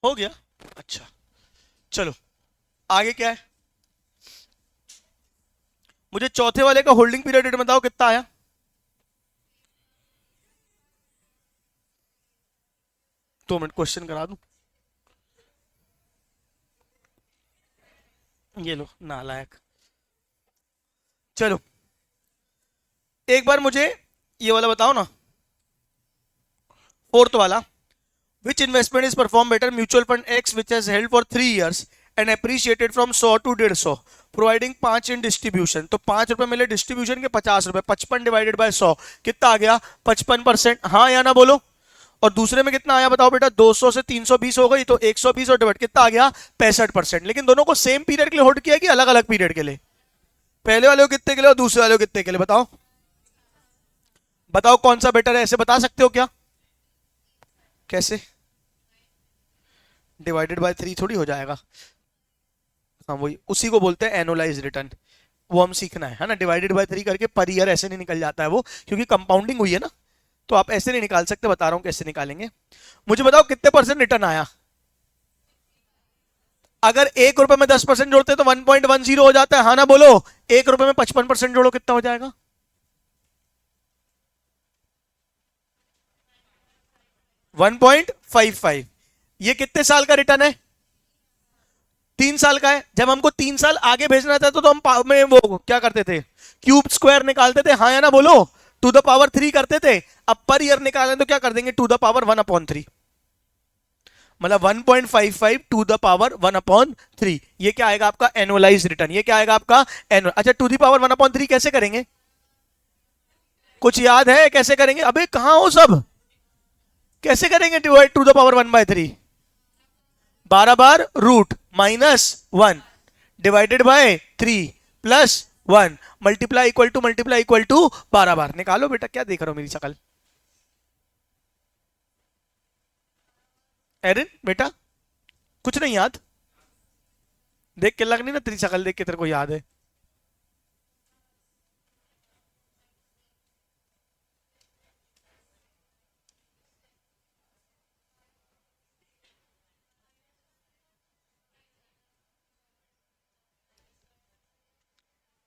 हो गया। अच्छा, चलो आगे क्या है। मुझे चौथे वाले का होल्डिंग पीरियड रेट बताओ कितना आया। दो मिनट क्वेश्चन करा दूं। ये लो नालायक। चलो एक बार मुझे ये वाला बताओ ना, फोर्थ वाला। Which investment is performed better? Mutual fund X, which has held for 3 years and appreciated from 100 to 150, providing 5 in distribution. तो 5 रुपए मिले डिस्ट्रीब्यूशन के, 50 रुपए, 55 डिवाइडेड बाय 100 कितना आ गया? 55%। हाँ या ना बोलो। और दूसरे में कितना आया बताओ बेटा? 200 से 320 हो गई, तो 120 और डिवाइड कितना आ गया? 65%। लेकिन दोनों को सेम पीरियड के लिए होल्ड किया कि अलग अलग पीरियड के लिए? पहले वाले को कितने के लिए और दूसरे वाले को कितने के लिए? बताओ बताओ कौन सा बेटर है, ऐसे बता सकते हो क्या? कैसे? डिवाइडेड बाय 3 थोड़ी हो जाएगा। हाँ वही, उसी को बोलते हैं एनुअलाइज रिटर्न। वो हम सीखना है ना। डिवाइडेड बाय 3 करके पर ईयर ऐसे नहीं निकल जाता है वो, क्योंकि कंपाउंडिंग हुई है ना। तो आप ऐसे नहीं निकाल सकते, बता रहा हूं कैसे निकालेंगे। मुझे बताओ कितने परसेंट रिटर्न आया? अगर 1 रुपए में 10% जोड़ते तो 1.10 हो जाता है। हाँ ना बोलो। 1 रुपए में 55% जोड़ो, कितना हो जाएगा? 1.55। ये कितने साल का रिटर्न है? 3 साल का है। जब हमको 3 साल आगे भेजना था तो हम में वो क्या करते थे? क्यूब स्क्वायर निकालते थे। हाँ या ना बोलो। टू द पावर 3 करते थे। अब पर ईयर निकालें तो क्या कर देंगे? To the power 1/3। मतलब 1.55 टू द पावर 1/3। ये क्या आएगा आपका? Annualise return. ये क्या आएगा आपका? एनुअल। अच्छा, टू द पावर 1/3 कैसे करेंगे? कुछ याद है कैसे करेंगे? अबे कहां हो सब? कैसे करेंगे डिवाइड टू द पावर 1/3? 12 बार root minus 1 divided by 3 plus 1 multiply equal to 12 बार। निकालो बेटा, क्या देख रहे हो मेरी शक्ल? एरिन बेटा, कुछ नहीं याद? देख के लग नहीं ना, तेरी शक्ल देख के तेरे को याद है।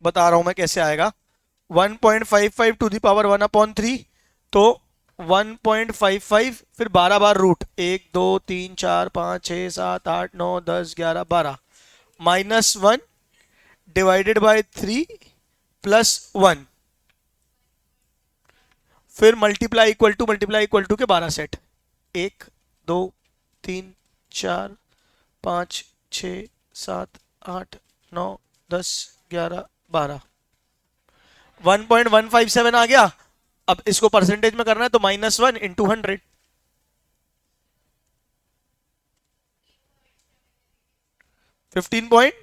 बता रहा हूं मैं कैसे आएगा। 1.55 टू द पावर 1/3, तो 1.55 फिर 12 बार root, 1 2 3 4 5 6 7 8 9 10 11 12 minus 1 divided by 3 plus 1 फिर मल्टीप्लाई इक्वल टू के 12 सेट। 1 2 3 4 5 6 7 8 9 10 11 12 1.157 आ गया। अब इसको परसेंटेज में करना है तो -1 इंटू 100। 15 पॉइंट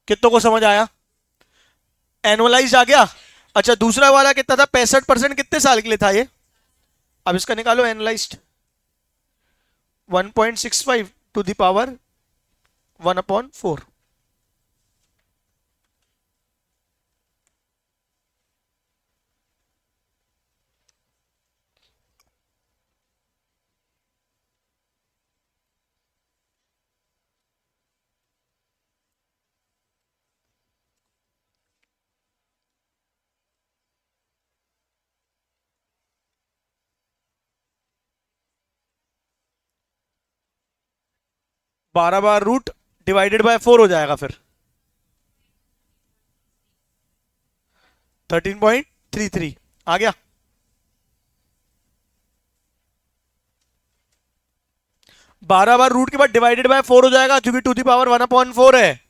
कितनों को समझ आया? एनुअलाइज आ गया। अच्छा, दूसरा वाला कितना था? 65%। कितने साल के लिए था ये? अब इसका निकालो एनुअलाइज्ड। 1.65 to the power 1/4। 12 बार रूट डिवाइडेड बाय 4 हो जाएगा फिर 13.33 आ गया। 12 बार रूट के बाद डिवाइडेड बाय 4 हो जाएगा, क्योंकि टू दी पावर 1/4 है।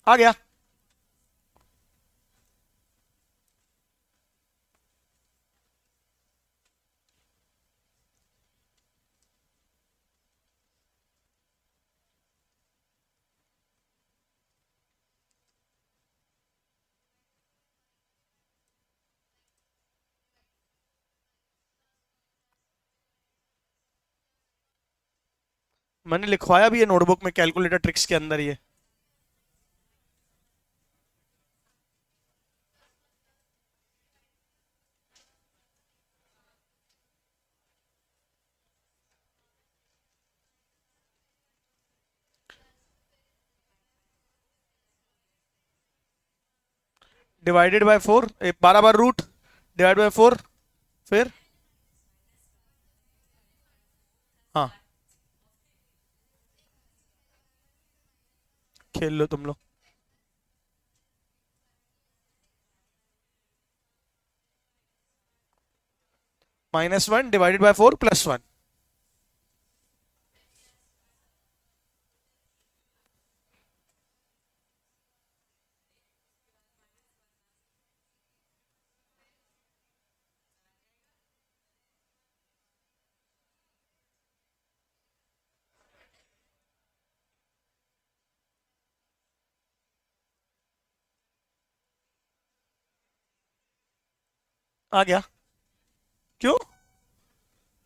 आ गया। मैंने लिखवाया भी है नोटबुक में, कैलकुलेटर ट्रिक्स के अंदर ये। डिवाइडेड बाय 4, 12 बार रूट डिवाइड बाय 4, फिर हाँ खेल लो तुम लोग। -1 डिवाइडेड बाय 4 +1। आ गया? क्यों?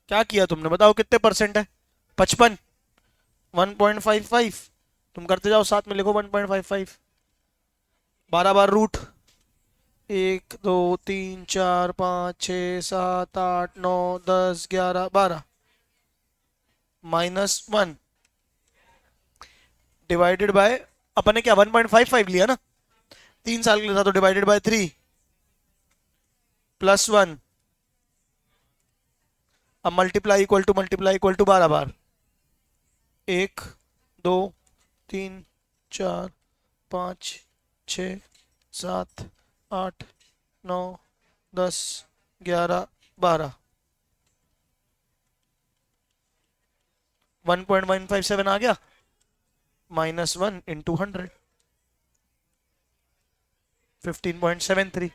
क्या किया तुमने बताओ, कितने परसेंट है? 55। 1.55। तुम करते जाओ, साथ में लिखो 1.55। 12 बार रूट, 1 2 3 4 5 6 7 8 9 10 11 12 -1 डिवाइडेड बाय, अपन ने क्या 1.55 लिया ना, 3 साल के लिए था, तो डिवाइडेड बाय 3 +1। अब मल्टीप्लाई इक्वल टू 12 बार, 1 2 3 4 5 6 7 8 9 10 11 12। 1.157 आ गया, -1 × 100, 15.73।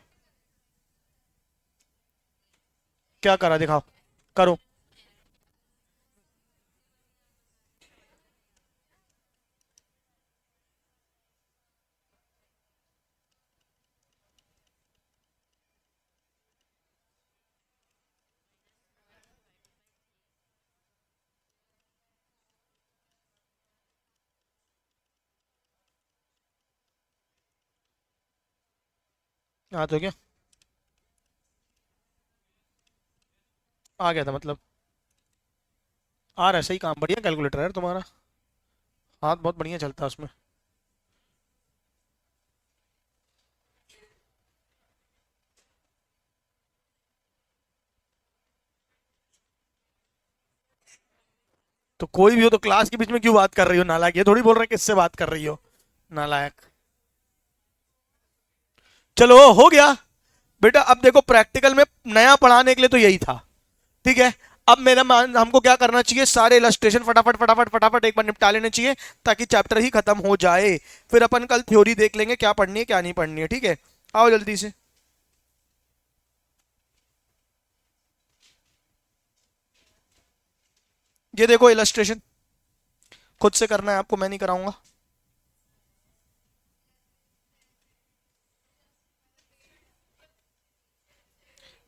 क्या करा दिखाओ, करो। हाँ तो क्या आ गया था मतलब, आ रहा है सही काम, बढ़िया कैलकुलेटर है यार तुम्हारा, हाथ बहुत बढ़िया चलता है उसमें। तो कोई भी हो तो क्लास के बीच में क्यों बात कर रही हो नालायक, ये थोड़ी बोल रहे किससे बात कर रही हो नालायक। चलो हो गया बेटा, अब देखो प्रैक्टिकल में नया पढ़ाने के लिए तो यही था, ठीक है। अब मेरा मान, हमको क्या करना चाहिए, सारे इलस्ट्रेशन फटाफट फटाफट फटाफट एक बार निपटा लेने चाहिए, ताकि चैप्टर ही खत्म हो जाए। फिर अपन कल थ्योरी देख लेंगे, क्या पढ़नी है क्या नहीं पढ़नी है, ठीक है। आओ जल्दी से। ये देखो इलस्ट्रेशन, खुद से करना है आपको, मैं नहीं कराऊंगा।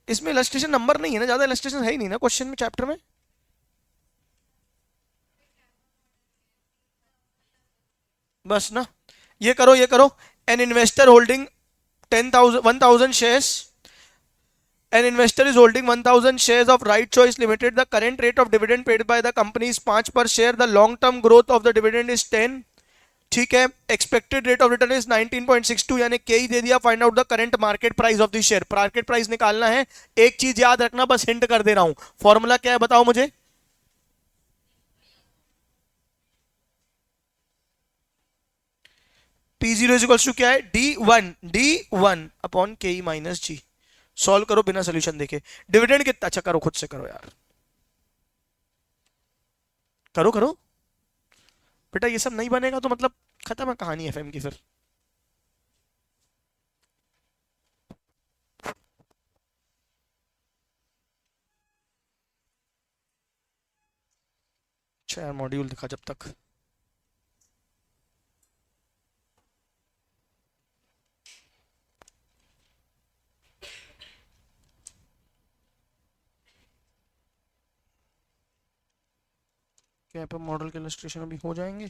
इसमें इलस्ट्रेशन नंबर नहीं है ना, ज्यादा इलस्ट्रेशन है ही नहीं ना क्वेश्चन में, चैप्टर में। बस ना, ये करो। An investor holding 10,000 1,000 shares, an investor is holding 1,000 shares of Right Choice Limited. The current rate of dividend paid by the company is 5 per share. The long term growth of the dividend is 10। ठीक है, expected rate of return is 19.62, यानी के ही दे दिया। Find out the current market price of the share, market price निकालना है। एक चीज याद रखना, बस हिंट कर दे रहा हूं, फॉर्मूला क्या है बताओ मुझे। P0 क्या है, D1 upon K E minus जी। सॉल्व करो बिना सोल्यूशन देखे। डिविडेंड कितना, अच्छा करो, खुद से करो यार, करो करो। बेटा ये सब नहीं बनेगा तो मतलब खत्म है कहानी एफएम की फिर। अच्छा यार, मॉड्यूल दिखा जब तक। क्या पे मॉडल के इलस्ट्रेशन अभी हो जाएंगे।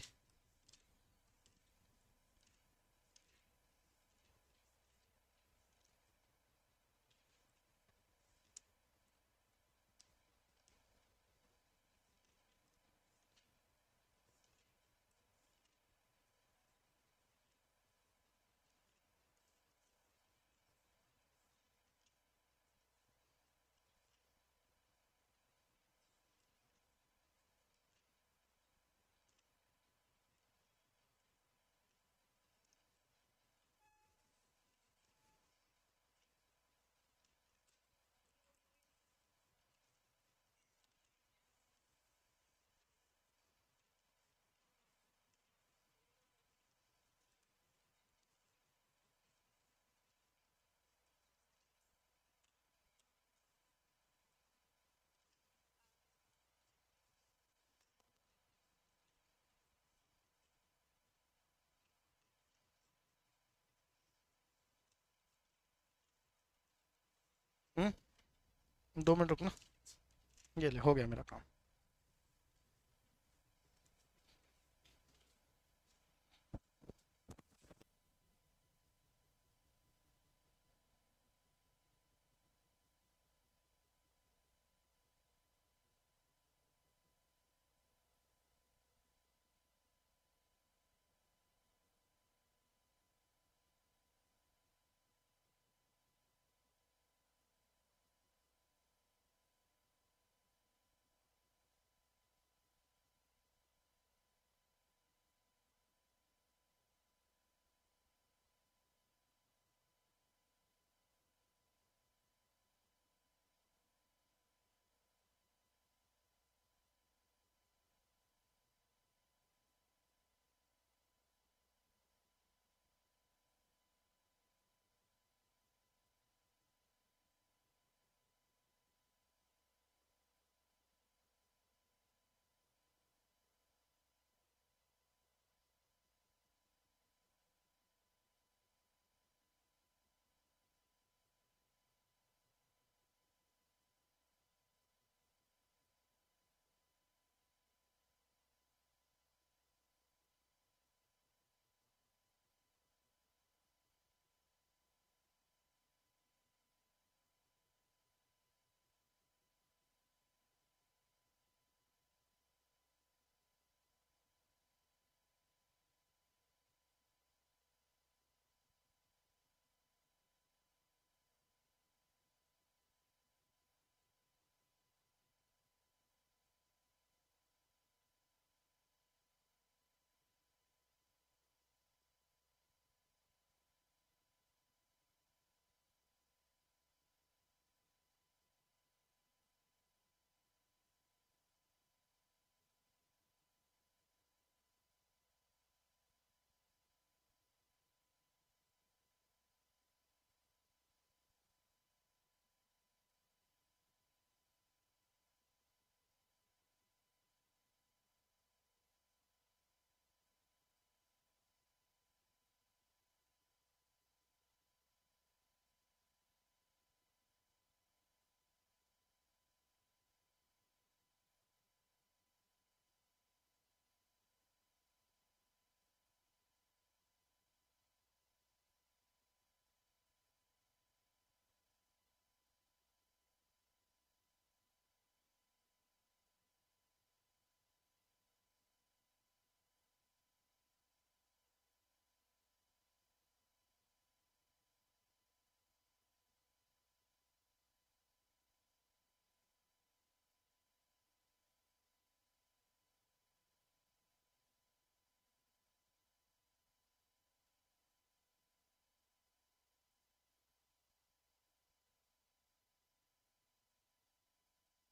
2 मिनट रुकना, ये ले हो गया मेरा काम।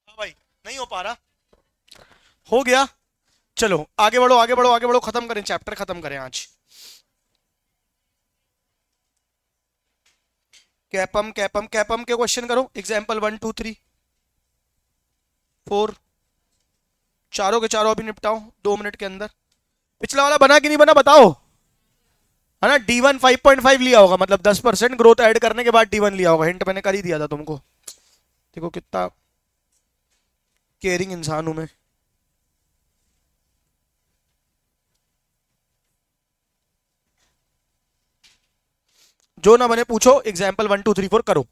हाँ भाई, नहीं हो पा रहा। हो गया। चलो आगे बढ़ो आगे बढ़ो आगे बढ़ो, खत्म करें चैप्टर, खत्म करें आज। कैपम कैपम कैपम के क्वेश्चन करो, एग्जाम्पल 1 2 3 4, चारों के चारों अभी निपटाओ 2 मिनट के अंदर। पिछला वाला बना कि नहीं बना बताओ। है ना, D1 5.5 लिया होगा, मतलब 10% ग्रोथ ऐड करने के बाद D1 लिया होगा, हिंट मैंने कर ही दिया था तुमको। देखो कितना केयरिंग इंसान हूं मैं। जो ना बने पूछो, एग्जाम्पल 1 2 3 4 करो।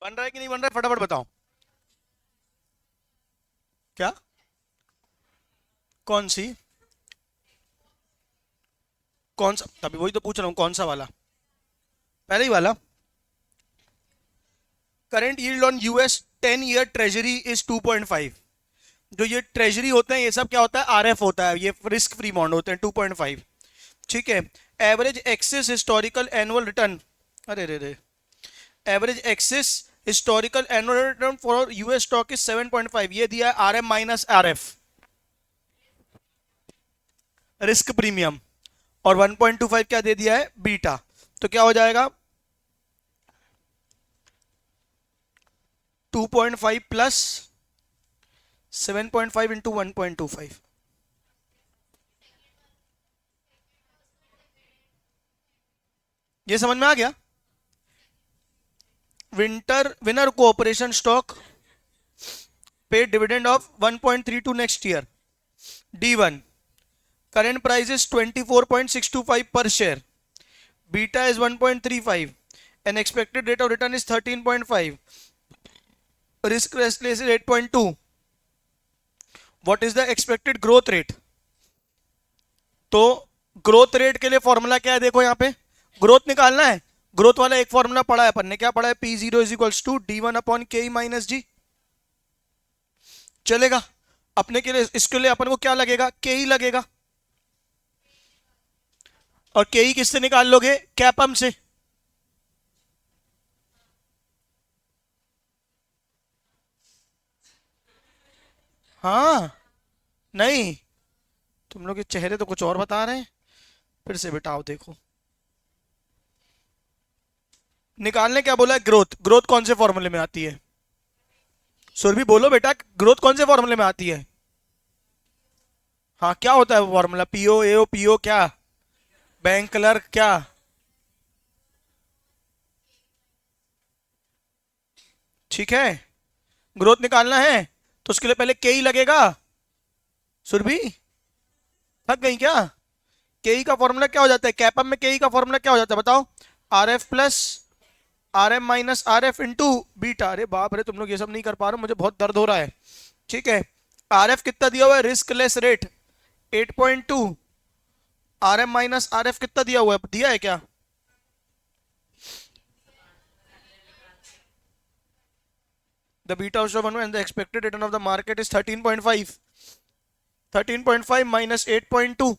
बन रहा है कि नहीं बन रहा है, फटाफट बताओ। क्या? कौन सी? कौन सा? तभी वही तो पूछ रहा हूँ, कौन सा वाला? पहले ही वाला। Current yield on US 10 year treasury is 2.5। जो ये ट्रेजरी होते हैं ये सब क्या होता है, आरएफ होता है, ये रिस्क फ्री बॉन्ड होते हैं 2.5। ठीक है। Average axis historical annual return, अरे रे रे, average axis historical annual return for US stock is 7.5। ये दिया है RM minus RF, risk premium, और 1.25 क्या दे दिया है, बीटा। तो क्या हो जाएगा, 2.5 प्लस 7.5 इंटू 1.25। ये समझ में आ गया? विनर कोऑपरेशन स्टॉक पे dividend of 1.32 next year. D1 current price is 24.625 per share, beta is 1.35 and expected rate of return is 13.5, risk restless is 8.2। what is the expected growth rate? तो ग्रोथ रेट के लिए फॉर्मूला क्या है, देखो यहाँ पे ग्रोथ निकालना है। ग्रोथ वाला एक फॉर्मूला पढ़ा है अपन ने, क्या पढ़ा है, P0 is equals to D1 upon K minus G. चलेगा अपने के लिए, इसके लिए अपन को क्या लगेगा, के ही लगेगा। और के ही किससे निकाल लोगे, कैपम से। हाँ, नहीं, तुम लोग के चेहरे तो कुछ और बता रहे हैं। फिर से बेटा आओ देखो, निकालने क्या बोला है, ग्रोथ। ग्रोथ कौन से फॉर्मूले में आती है, सुरभि बोलो बेटा, ग्रोथ कौन से फॉर्मूले में आती है? हाँ, क्या होता है वो फॉर्मूला, पीओ एओ पीओ क्या, बैंक क्लर्क क्या? ठीक है, ग्रोथ निकालना है तो उसके लिए पहले के ही लगेगा। सुरभि थक गई क्या? के ई का फॉर्मूला क्या हो जाता है, कैपम में के ई का फॉर्मूला क्या हो जाता है बताओ, R F plus R M minus R F into beta. अरे बाप रे, तुम लोग ये सब नहीं कर पा रहे, मुझे बहुत दर्द हो रहा है। ठीक है, आर एफ कितना दिया हुआ है, riskless rate 8.2, R M minus R F कितना दिया हुआ है, दिया है क्या? The beta of 1 and the expected return of the market is 13.5। 13.5 minus 8.2,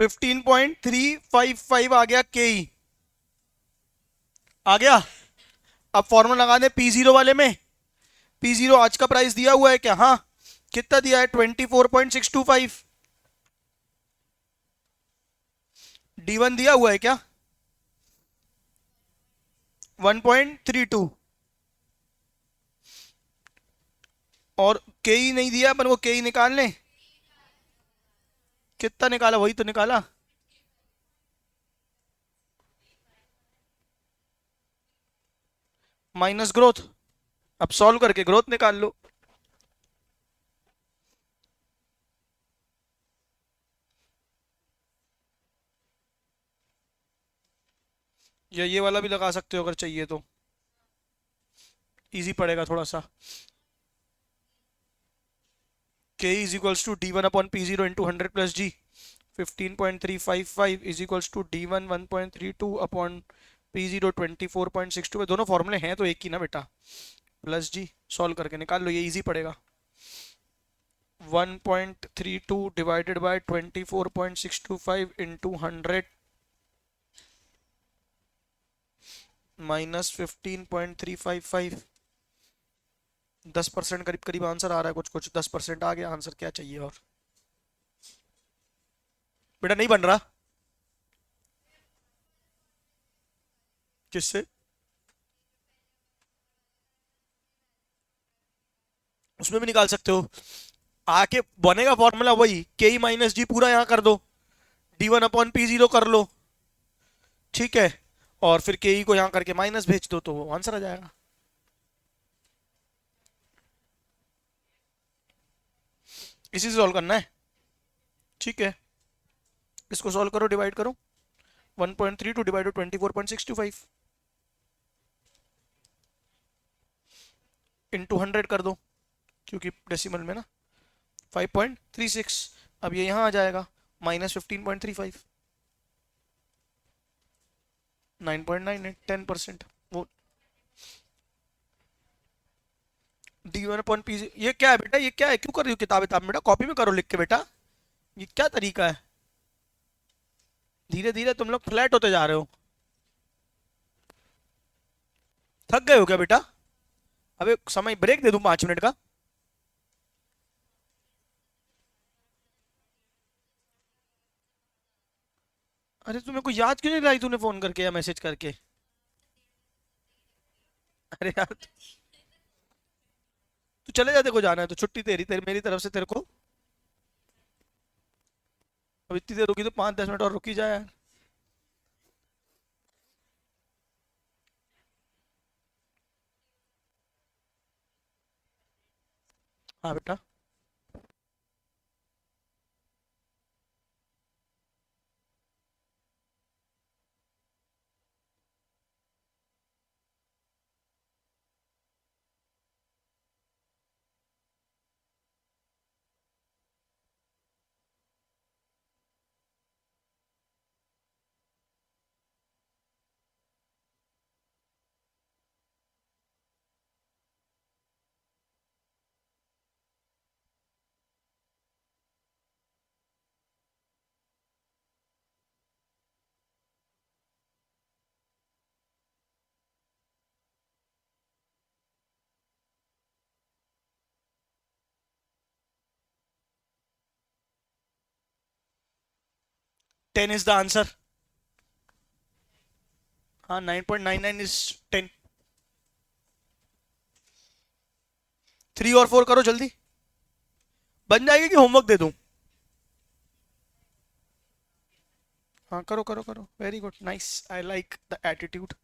15.355 आ गया के ई, आ गया। अब फॉर्मूला लगा दे P0 वाले में। P0 आज का प्राइस दिया हुआ है क्या, हाँ, कितना दिया है, 24.625। D1 दिया हुआ है क्या, 1.32, और के ई नहीं दिया अपन को, के ई निकाल लें। कितना निकाला, वही तो निकाला। माइनस ग्रोथ, अब सॉल्व करके ग्रोथ निकाल लो। या ये वाला भी लगा सकते हो अगर चाहिए तो, इजी पड़ेगा थोड़ा सा। K is equals to D one upon P0 into 100 plus G. 15.355 is equals to D1 1.32 upon P0 24.62। दोनों फॉर्मूले हैं तो एक ही ना बेटा, प्लस जी, सॉल्व करके निकाल लो, ये इजी पड़ेगा। 1.32 डिवाइडेड बाय 24.625 इंटू 100 माइनस 15.355, 10% करीब करीब आंसर आ रहा है, कुछ कुछ 10% आ गया आंसर, क्या चाहिए और? बेटा नहीं बन रहा, किससे? उसमें भी निकाल सकते हो, आके बनेगा फॉर्मूला वही, के ई माइनस जी पूरा यहाँ कर दो, D1/P0 कर लो, ठीक है, और फिर के ई को यहां करके माइनस भेज दो तो वो आंसर आ जाएगा। इसी से सॉल्व करना है, ठीक है। इसको सॉल्व करो, डिवाइड करो, 1.32 डिवाइड 24.625 इंटू 100 कर दो, क्योंकि डेसिमल में ना, 5.36। अब ये यहाँ आ जाएगा, -15.35, 9.98, 10%। वो D1/P, ये क्या है बेटा, ये क्या है, क्यों कर रही हो किताब किताब में बेटा, कॉपी में करो लिख के बेटा, ये क्या तरीका है। धीरे धीरे तुम लोग फ्लैट होते जा रहे हो। थक गए हो क्या बेटा? अबे समय ब्रेक दे दूं 5 मिनट का? अरे तू मेरे को याद क्यों नहीं लाई तूने फोन करके या मैसेज करके? अरे यार तू चले जा, तेरे को जाना है तो छुट्टी तेरी, तेरी मेरी तरफ से तेरे को। अब इतनी देर रुकी तो 5-10 मिनट और रुकी जाए यार। हाँ बेटा। 10 इज द आंसर। हाँ, 9.99 इज 10। 3 और 4 करो जल्दी, बन जाएगी कि होमवर्क दे दूं? हाँ करो करो करो, very good, nice, I like the attitude.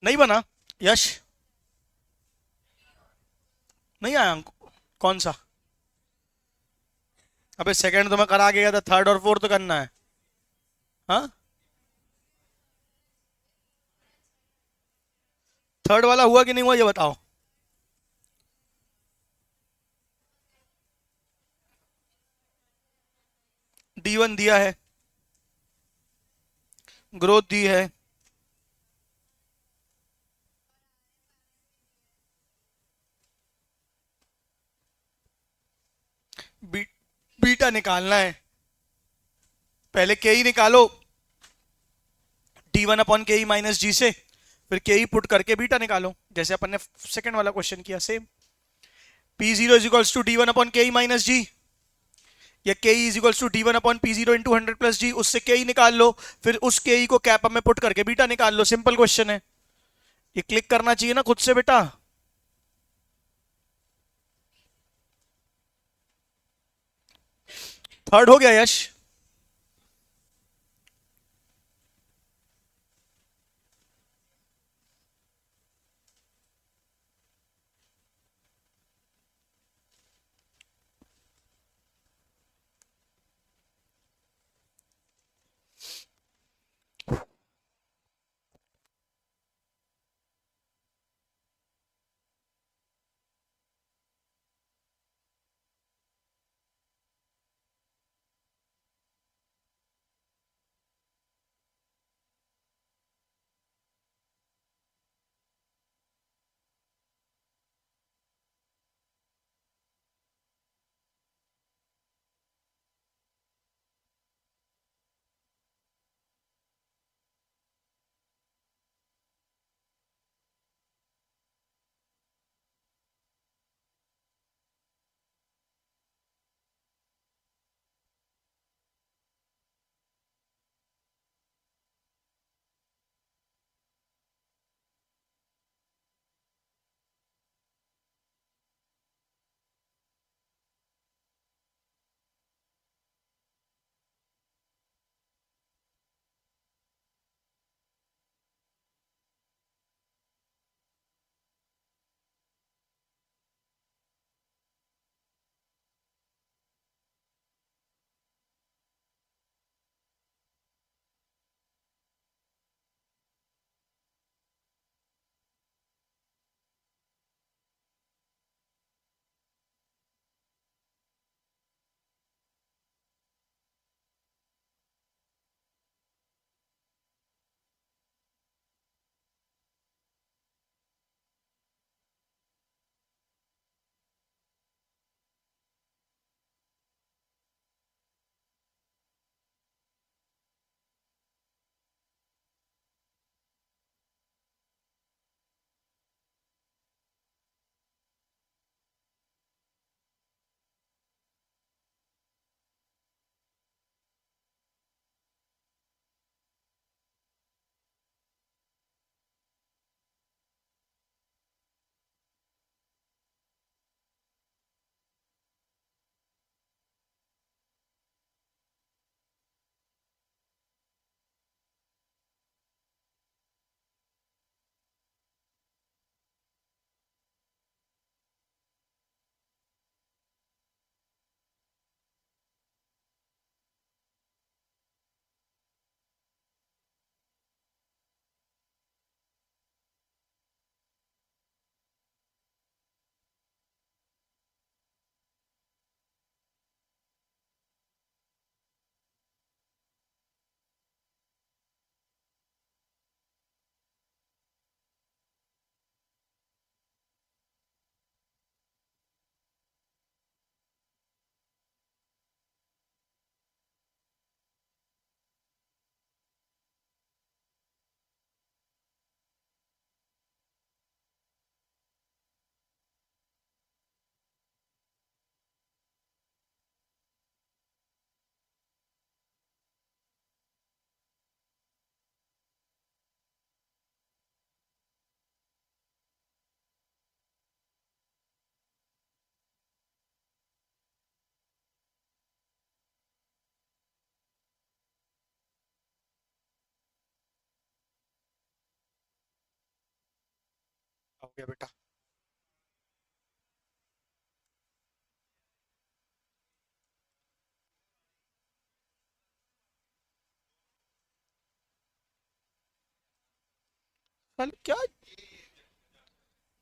नहीं बना यश? नहीं आया अंक? कौन सा? अबे सेकंड तो मैं करा के गया था, थर्ड और फोर्थ करना है। हाँ, थर्ड वाला हुआ कि नहीं हुआ ये बताओ। D1 दिया है, ग्रोथ दी है। बी, बीटा निकालना है। पहले के ही निकालो, D1/ke - g से, फिर के ही पुट करके बीटा निकालो, जैसे अपन ने सेकंड वाला क्वेश्चन किया सेम। P0 = D1/ke - g, या K E is equals to D1/P0 × 100 + g, उससे के ई निकाल लो, फिर उस के ई को कैप में पुट करके बीटा निकाल लो, सिंपल क्वेश्चन है। ये क्लिक करना चाहिए ना खुद से बेटा। थर्ड हो गया यश? हो गया बेटा। साले क्या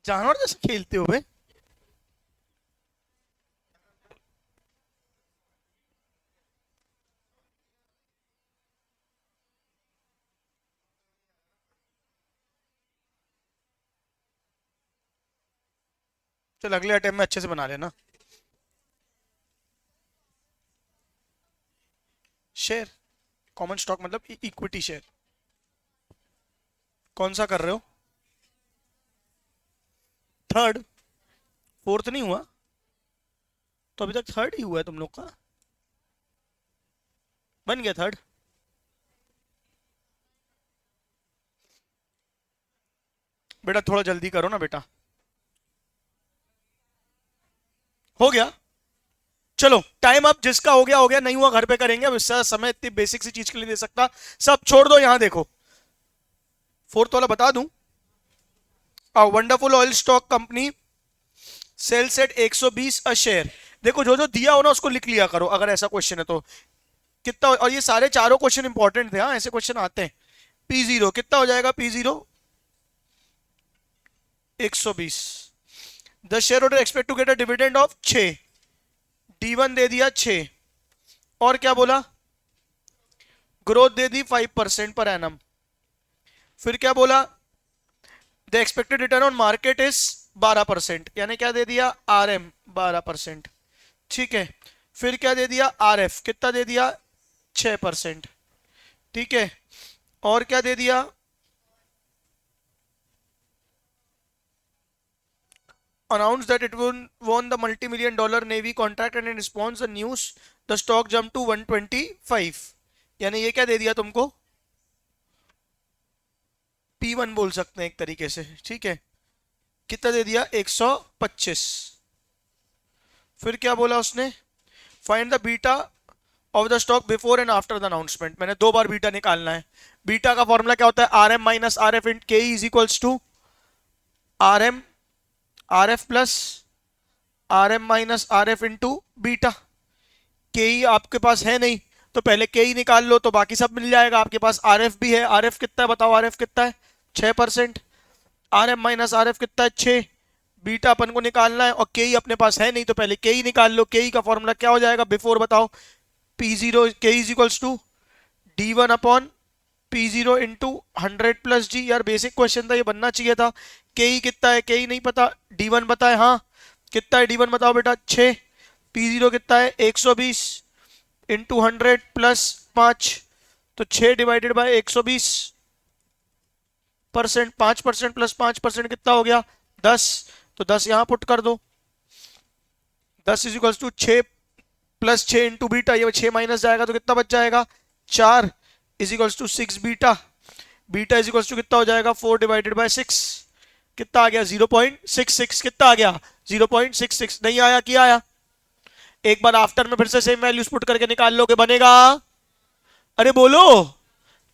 जानवर जैसे खेलते हो बे। चल अगले अटेम्प्ट में अच्छे से बना लेना। शेयर, कॉमन स्टॉक मतलब इक्विटी शेयर। कौन सा कर रहे हो? थर्ड? फोर्थ नहीं हुआ? तो अभी तक थर्ड ही हुआ है तुम लोग का। बन गया थर्ड? बेटा थोड़ा जल्दी करो ना बेटा। हो गया। चलो टाइम अप, जिसका हो गया, नहीं हुआ घर पे करेंगे। अब इससे समय इतनी बेसिक सी चीज के लिए दे सकता। सब छोड़ दो, यहां देखो। फोर्थ वाला बता दूं। Wonderful oil stock company sales at 120 a share. देखो जो जो दिया हो ना उसको लिख लिया करो, अगर ऐसा क्वेश्चन है तो। कितना, और ये सारे चारों क्वेश्चन इंपॉर्टेंट थे, हाँ ऐसे क्वेश्चन आते हैं। पी जीरो कितना हो जाएगा? P zero 120। The shareholder expect to get a dividend of 6। D one दे दिया 6। और क्या बोला? ग्रोथ दे दी 5% पर एनम। फिर क्या बोला? The expected return on market is 12%, यानी क्या दे दिया? R M 12%। ठीक है। फिर क्या दे दिया? आर एफ कितना दे दिया? 6%। ठीक है। और क्या दे दिया? announced that it won the multi-million dollar Navy contract and in response the news the stock jumped to 125। यानी ये क्या दे दिया तुमको? P1 बोल सकते हैं एक तरीके से। ठीक है। कितना दे दिया? 125। फिर क्या बोला उसने? Find the beta of the stock before and after the announcement. मैंने 2 बार बीटा निकालना है। बीटा का फॉर्मूला क्या होता है? R M minus R F in K is equals to R M R F plus R M minus R F into beta. K E आपके पास है नहीं तो पहले के ई निकाल लो तो बाकी सब मिल जाएगा। आपके पास आर एफ भी है। आर एफ कितना है बताओ? आर एफ कितना है? 6%। R M minus R F कितना है? 6। बीटा अपन को निकालना है और के ई अपने पास है नहीं तो पहले के ई निकाल लो। के ई का फॉर्मूला क्या हो जाएगा बिफोर बताओ? P zero K is equals to D one upon P zero into 100 plus G. यार बेसिक क्वेश्चन था, ये बनना चाहिए था। के ई कितना है? के ई नहीं पता। डी वन पता है? हाँ। कितना है डी वन बताओ बेटा? 6। पी जीरो कितना है? 120 इंटू 100 प्लस 5। तो 6 डिवाइडेड बाय 120%। 5% प्लस 5% कितना हो गया? 10। तो 10 यहां पुट कर दो। 10 is equal to 6 plus 6 into beta. ये 6 माइनस जाएगा तो कितना बच जाएगा? 4 is equal to 6 beta. Beta is equal to कितना हो जाएगा? 4 डिवाइडेड बाय 6। कितना आ गया? 0.66। कितना आ गया? 0.66। नहीं आया? क्या आया? एक बार आफ्टर में फिर से सेम वैल्यूज पुट करके निकाल लोगे, बनेगा? अरे बोलो।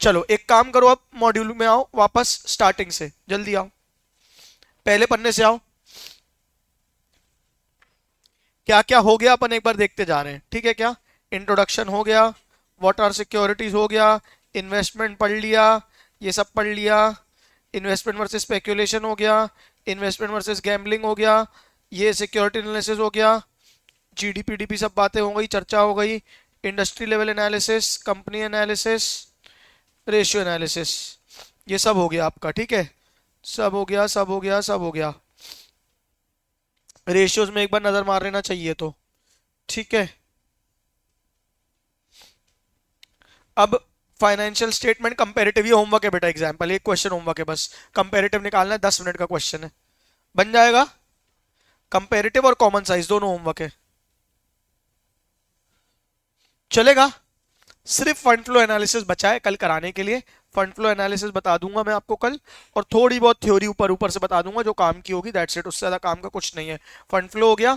चलो एक काम करो, अब मॉड्यूल में आओ वापस, स्टार्टिंग से जल्दी आओ, पहले पन्ने से आओ। क्या क्या हो गया अपन एक बार देखते जा रहे हैं, ठीक है क्या? इंट्रोडक्शन हो गया, व्हाट आर सिक्योरिटीज हो गया, इन्वेस्टमेंट पढ़ लिया, ये सब पढ़ लिया, इन्वेस्टमेंट वर्सेस स्पेक्यूलेशन हो गया, इन्वेस्टमेंट वर्सेस गैम्बलिंग हो गया, ये सिक्योरिटी एनालिसिस हो गया, जीडीपी डीपी सब बातें हो गई, चर्चा हो गई, industry level analysis, company analysis, ratio analysis, ये सब हो गया आपका। ठीक है, सब हो गया, सब हो गया, सब हो गया। रेशियोज में एक बार नजर मार लेना चाहिए तो। ठीक है, अब फाइनेंशियल स्टेटमेंट कंपेरेटिव, ये होमवर्क है बेटा, एग्जांपल एक क्वेश्चन होमवर्क है बस, कंपेरेटिव निकालना है, 10 मिनट का क्वेश्चन है, बन जाएगा। कंपेरेटिव और कॉमन साइज दोनों होमवर्क है, चलेगा। सिर्फ फंड फ्लो एनालिसिस बचा है कल कराने के लिए। फंड फ्लो एनालिसिस बता दूंगा मैं आपको कल, और थोड़ी बहुत थ्योरी ऊपर ऊपर से बता दूंगा जो काम की होगी, दैट्स इट, उससे ज्यादा काम का कुछ नहीं है। फंड फ्लो हो गया,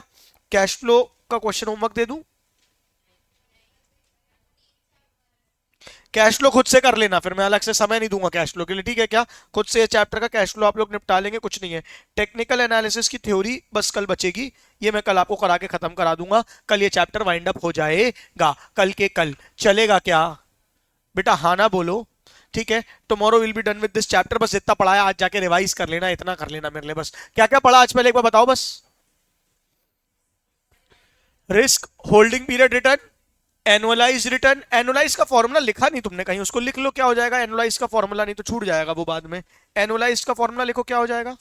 कैश फ्लो का क्वेश्चन होमवर्क दे दूं? कैश फ्लो खुद से कर लेना, फिर मैं अलग से समय नहीं दूंगा कैश फ्लो के लिए, ठीक है क्या? खुद से चैप्टर का कैश फ्लो आप लोग निपटा लेंगे, कुछ नहीं है। टेक्निकल एनालिसिस की थ्योरी बस कल बचेगी, ये मैं कल आपको करा के खत्म करा दूंगा, कल ये चैप्टर वाइंड अप हो जाएगा, कल के कल चलेगा क्या बेटा? हाँ ना बोलो, ठीक है। Tomorrow will be done with this chapter, बस जितना पढ़ा है आज जाके रिवाइज कर लेना, इतना कर लेना मेरे लिए बस। क्या क्या पढ़ा आज पहले एक बार बताओ बस। Risk, holding period return, annualise return. Annualise का फॉर्मूला लिखा नहीं तुमने कहीं, उसको लिख लो क्या हो जाएगा एनुअलाइज का फॉर्मूला, नहीं तो छूट जाएगा वो बाद में। एनुअलाइज का फॉर्मूला लिखो, क्या हो जाएगा?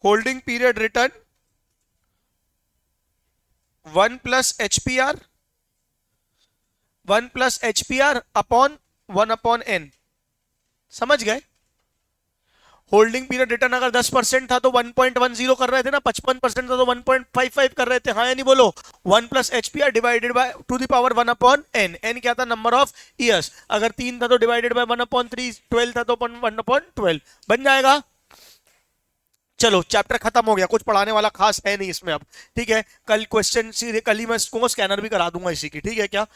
Holding period return 1 + HPR, 1 + HPR upon 1/n। समझ गए? होल्डिंग पीरियड रिटर्न अगर 10% था तो 1.10 कर रहे थे ना, 55% था तो 1.55 कर रहे थे, हाँ या नहीं बोलो? 1 + HPR divided by two the power 1/n। n क्या था? Number of years. अगर 3 था तो डिवाइडेड बाय 1/3, 12 था तो 1/12 बन जाएगा। चलो चैप्टर खत्म हो गया, कुछ पढ़ाने वाला खास है नहीं इसमें अब, ठीक है। कल क्वेश्चन सीधे कल ही मैं इसको स्कैनर भी करा दूंगा इसी की, ठीक है क्या?